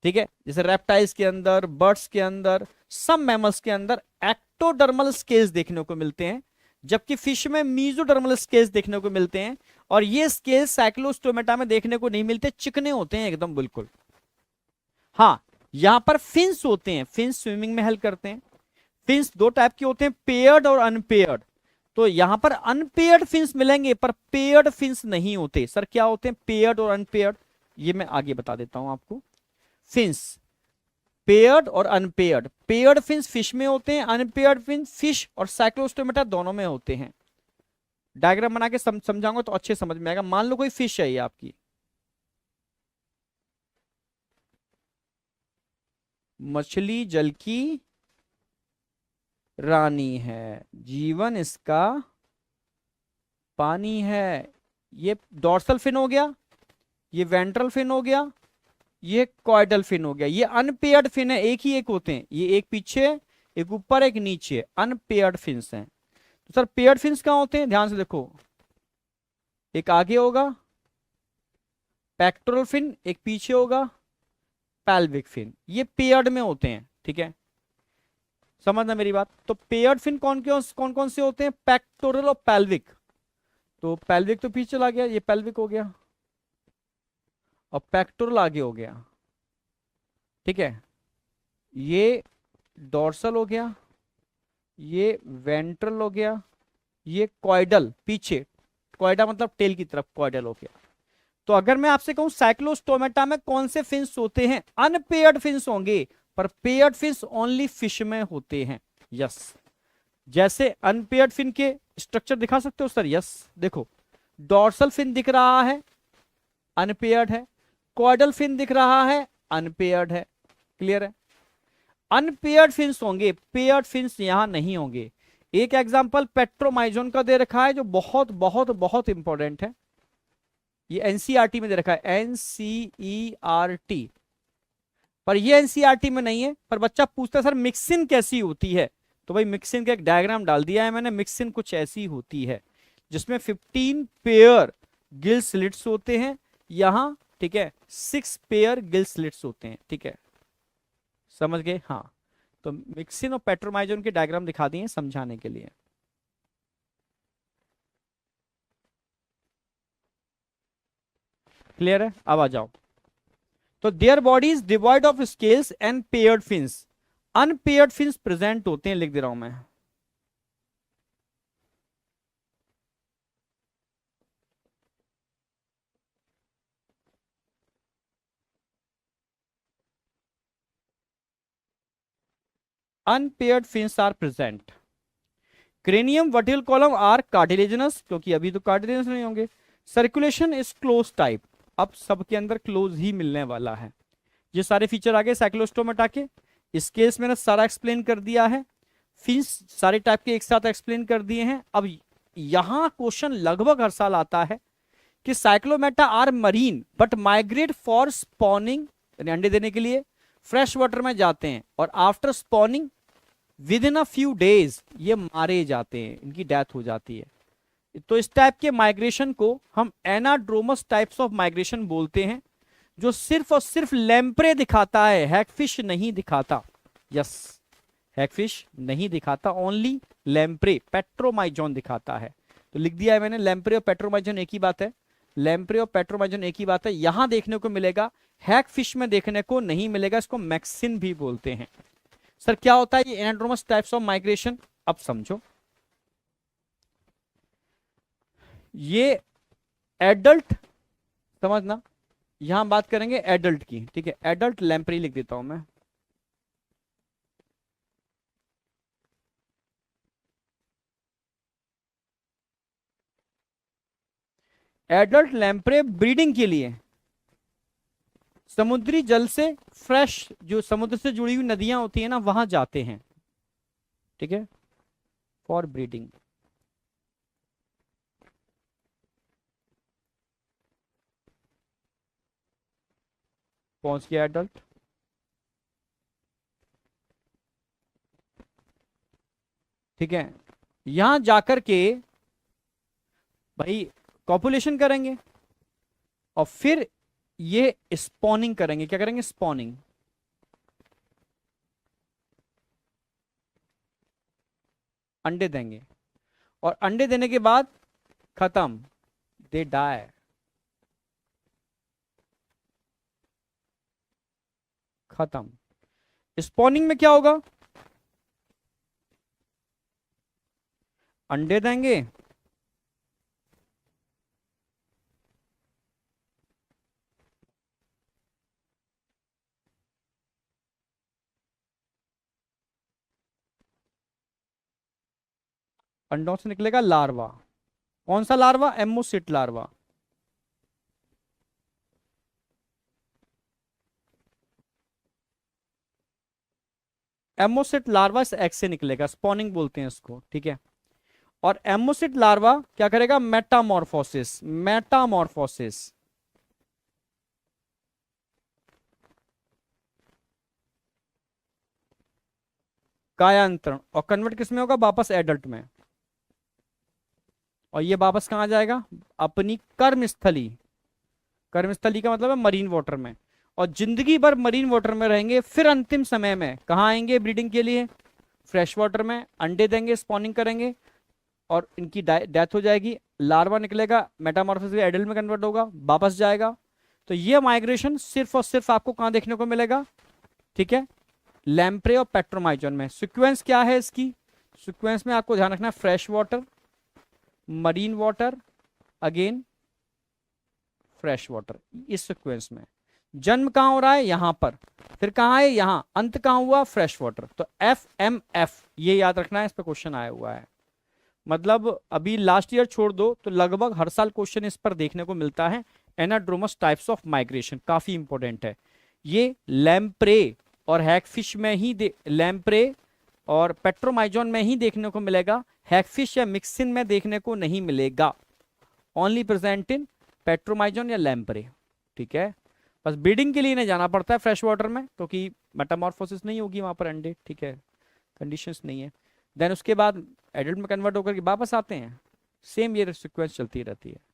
ठीक है. जैसे रेप्टाइल्स के अंदर, बर्ड्स के अंदर, सब मैमल्स के अंदर एक्टोडर्मल स्केल्स देखने को मिलते हैं, जबकि फिश में मीजोडर्मल स्केल्स देखने को मिलते हैं. और ये स्केल्स साइक्लोस्टोमेटा में देखने को नहीं मिलते, चिकने होते हैं एकदम बिल्कुल. हाँ, यहां पर फिन्स होते हैं, फिन्स स्विमिंग में हेल्प करते हैं. फिन्स दो टाइप के होते हैं, पेयर्ड और अनपेयर्ड. तो यहां पर अनपेयर्ड फिन्स मिलेंगे पर पेयर्ड फिन्स नहीं होते. सर क्या होते हैं पेयर्ड और अनपेयर्ड? ये मैं आगे बता देता हूं आपको. फिन्स पेयर्ड और अनपेयर्ड, पेयर्ड फिन्स फिश में होते हैं, अनपेयर्ड फिन्स फिश और साइक्लोस्टोमेटा दोनों में होते हैं. डायग्राम बना के समझाऊंगा तो अच्छे समझ में आएगा. मान लो कोई फिश है ये आपकी, मछली जल की रानी है, जीवन इसका पानी है. ये डॉर्सल फिन हो गया, ये वेंट्रल फिन हो गया, ये कॉइडल फिन हो गया. ये अनपेयर्ड फिन है, एक ही एक होते हैं, ये एक पीछे, एक ऊपर, एक नीचे, अनपेयर्ड फिन्स हैं. तो सर पेयर्ड फिन्स कहां होते हैं? ध्यान से देखो, एक आगे होगा पेक्टोरल फिन, एक पीछे होगा पेल्विक फिन. ये पेयर्ड में होते हैं, ठीक है, समझना मेरी बात. तो पेयर्ड फिन कौन कौन से होते हैं? पेक्टोरल और पेल्विक. तो पेल्विक तो पीछे चला गया, ये पेल्विक हो गया, और पेक्टोरल आगे हो गया, ठीक है. ये डॉर्सल हो गया, ये वेंट्रल हो गया, ये कॉइडल पीछे, कॉइडा मतलब टेल की तरफ, कॉइडल हो गया. तो अगर मैं आपसे कहूं साइक्लोस्टोमेटा में कौन से फिन्स होते हैं? अनपेयर्ड फिन्स होंगे, पर पेयर्ड फिन्स ओनली फिश में होते हैं, यस. जैसे अनपेयर्ड फिन के स्ट्रक्चर दिखा सकते हो सर? यस, देखो डॉर्सल फिन दिख रहा है, अनपेयर्ड है. कॉइडल फिन दिख रहा है, अनपेयर्ड है. क्लियर है? अनपेयर्ड फिन्स होंगे, पेयर्ड फिन्स यहां नहीं होंगे. एक एग्जांपल पेट्रोमाइजोन का दे रखा है जो बहुत बहुत बहुत इंपॉर्टेंट है. ये एनसीईआरटी में दे रखा है, एनसीईआरटी, पर ये एनसीईआरटी में नहीं है. पर बच्चा पूछता है सर मिक्सिन कैसी होती है? तो भाई मिक्सिन का एक डायग्राम डाल दिया है मैंने. मिक्सिन कुछ ऐसी होती है जिसमें 15 पेयर गिल स्लिट्स होते हैं यहां, ठीक है, 6 पेयर गिल स्लिट्स होते हैं, ठीक है, समझ गए? हाँ, तो मिक्सिन और पेट्रोमाइजोन के डायग्राम दिखा दिए समझाने के लिए. क्लियर है? अब आ जाओ. तो their body is devoid of scales and paired fins. Unpaired fins present होते हैं, लिख दे रहा हूं मैं. Unpaired fins are present. Cranium vertical column are cartilaginous, क्योंकि अभी तो कार्टिलेजिनस नहीं होंगे. सर्कुलेशन इज क्लोज टाइप, अब सबके अंदर क्लोज ही मिलने वाला है. ये सारे फीचर आ गए साइक्लोस्टोमेटा के। इस केस मैंने सारा एक्सप्लेन कर दिया है, फिश सारे टाइप के एक साथ एक्सप्लेन कर दिए हैं। अब यहां क्वेश्चन लगभग हर साल आता है कि cyclostomata are marine but migrate for spawning, यानी अंडे देने के लिए फ्रेश वाटर में जाते हैं, और after spawning with in a few days ये मारे जाते हैं, इनकी डेथ हो जाती है। तो इस टाइप के माइग्रेशन को हम एनाड्रोमस टाइप्स ऑफ माइग्रेशन बोलते हैं, जो सिर्फ और सिर्फ लैम्प्रे दिखाता है, हैगफिश नहीं दिखाता। यस, हैगफिश नहीं दिखाता, ओनली लैम्प्रे पेट्रोमाइजोन दिखाता है। तो लिख दिया है मैंने, लैम्प्रे और पेट्रोमाइजोन एक ही बात है, लैम्प्रे और पेट्रोमाइजोन एक ही बात है। यहां देखने को मिलेगा, हैगफिश में देखने को नहीं मिलेगा, इसको मैक्सिन भी बोलते हैं। सर क्या होता है ये एनाड्रोमस टाइप्स ऑफ माइग्रेशन, अब समझो। ये एडल्ट, समझना, यहां बात करेंगे एडल्ट की, ठीक है, एडल्ट लैम्प्रे लिख देता हूं मैं। एडल्ट लैम्प्रे ब्रीडिंग के लिए समुद्री जल से फ्रेश, जो समुद्र से जुड़ी हुई नदियां होती है ना, वहां जाते हैं, ठीक है, फॉर ब्रीडिंग। पहुंच गया एडल्ट, ठीक है। यहां जाकर के भाई कॉपुलेशन करेंगे और फिर ये स्पॉनिंग करेंगे। क्या करेंगे? स्पॉनिंग। अंडे देंगे और अंडे देने के बाद खत्म, दे डाई। खत्म। स्पॉनिंग में क्या होगा? अंडे देंगे, अंडों से निकलेगा लार्वा। कौन सा लार्वा? एमोसिट लार्वा। एमोसिट लार्वा इस एग से निकलेगा, स्पॉनिंग बोलते हैं इसको, ठीक है। और एमोसिट लार्वा क्या करेगा? मेटामॉर्फोसिस। मेटामॉर्फोसिस, कायांतरण, और कन्वर्ट किस में होगा? वापस एडल्ट में। और ये वापस कहां जाएगा? अपनी कर्मस्थली। कर्मस्थली का मतलब है मरीन वाटर में। और जिंदगी भर मरीन वाटर में रहेंगे, फिर अंतिम समय में कहां आएंगे ब्रीडिंग के लिए? फ्रेश वाटर में। अंडे देंगे, स्पॉनिंग करेंगे और इनकी डेथ हो जाएगी। लार्वा निकलेगा, मेटामॉर्फोसिस एडल्ट में कन्वर्ट होगा, वापस जाएगा। तो ये माइग्रेशन सिर्फ और सिर्फ आपको कहां देखने को मिलेगा? ठीक है, लैम्प्रे और पेट्रोमाइजोन में। सीक्वेंस क्या है इसकी? सीक्वेंस में आपको ध्यान रखना है, fresh water, marine water, again fresh water, इस सीक्वेंस में। जन्म कहां हो रहा है? यहां पर। फिर कहां है? यहां। अंत कहां हुआ? Fresh water. तो FMF ये याद रखना है, इस पर क्वेश्चन आया हुआ है। मतलब अभी लास्ट ईयर छोड़ दो तो लगभग हर साल क्वेश्चन इस पर देखने को मिलता है। एनाड्रोमस टाइप्स ऑफ माइग्रेशन काफी इंपॉर्टेंट है। ये लैम्प्रे और हैगफिश में ही लैम्प्रे और पेट्रोमाइजोन में ही देखने को मिलेगा, हैगफिश या मिक्सिन में देखने को नहीं मिलेगा। ओनली प्रेजेंट इन पेट्रोमाइजोन या लैम्प्रे, ठीक है। बस ब्रीडिंग के लिए इन्हें जाना पड़ता है फ्रेश वाटर में, क्योंकि मेटामॉर्फोसिस नहीं होगी वहां पर अंडे, ठीक है, कंडीशंस नहीं है। देन उसके बाद एडल्ट में कन्वर्ट होकर के वापस आते हैं। सेम ये सीक्वेंस चलती रहती है।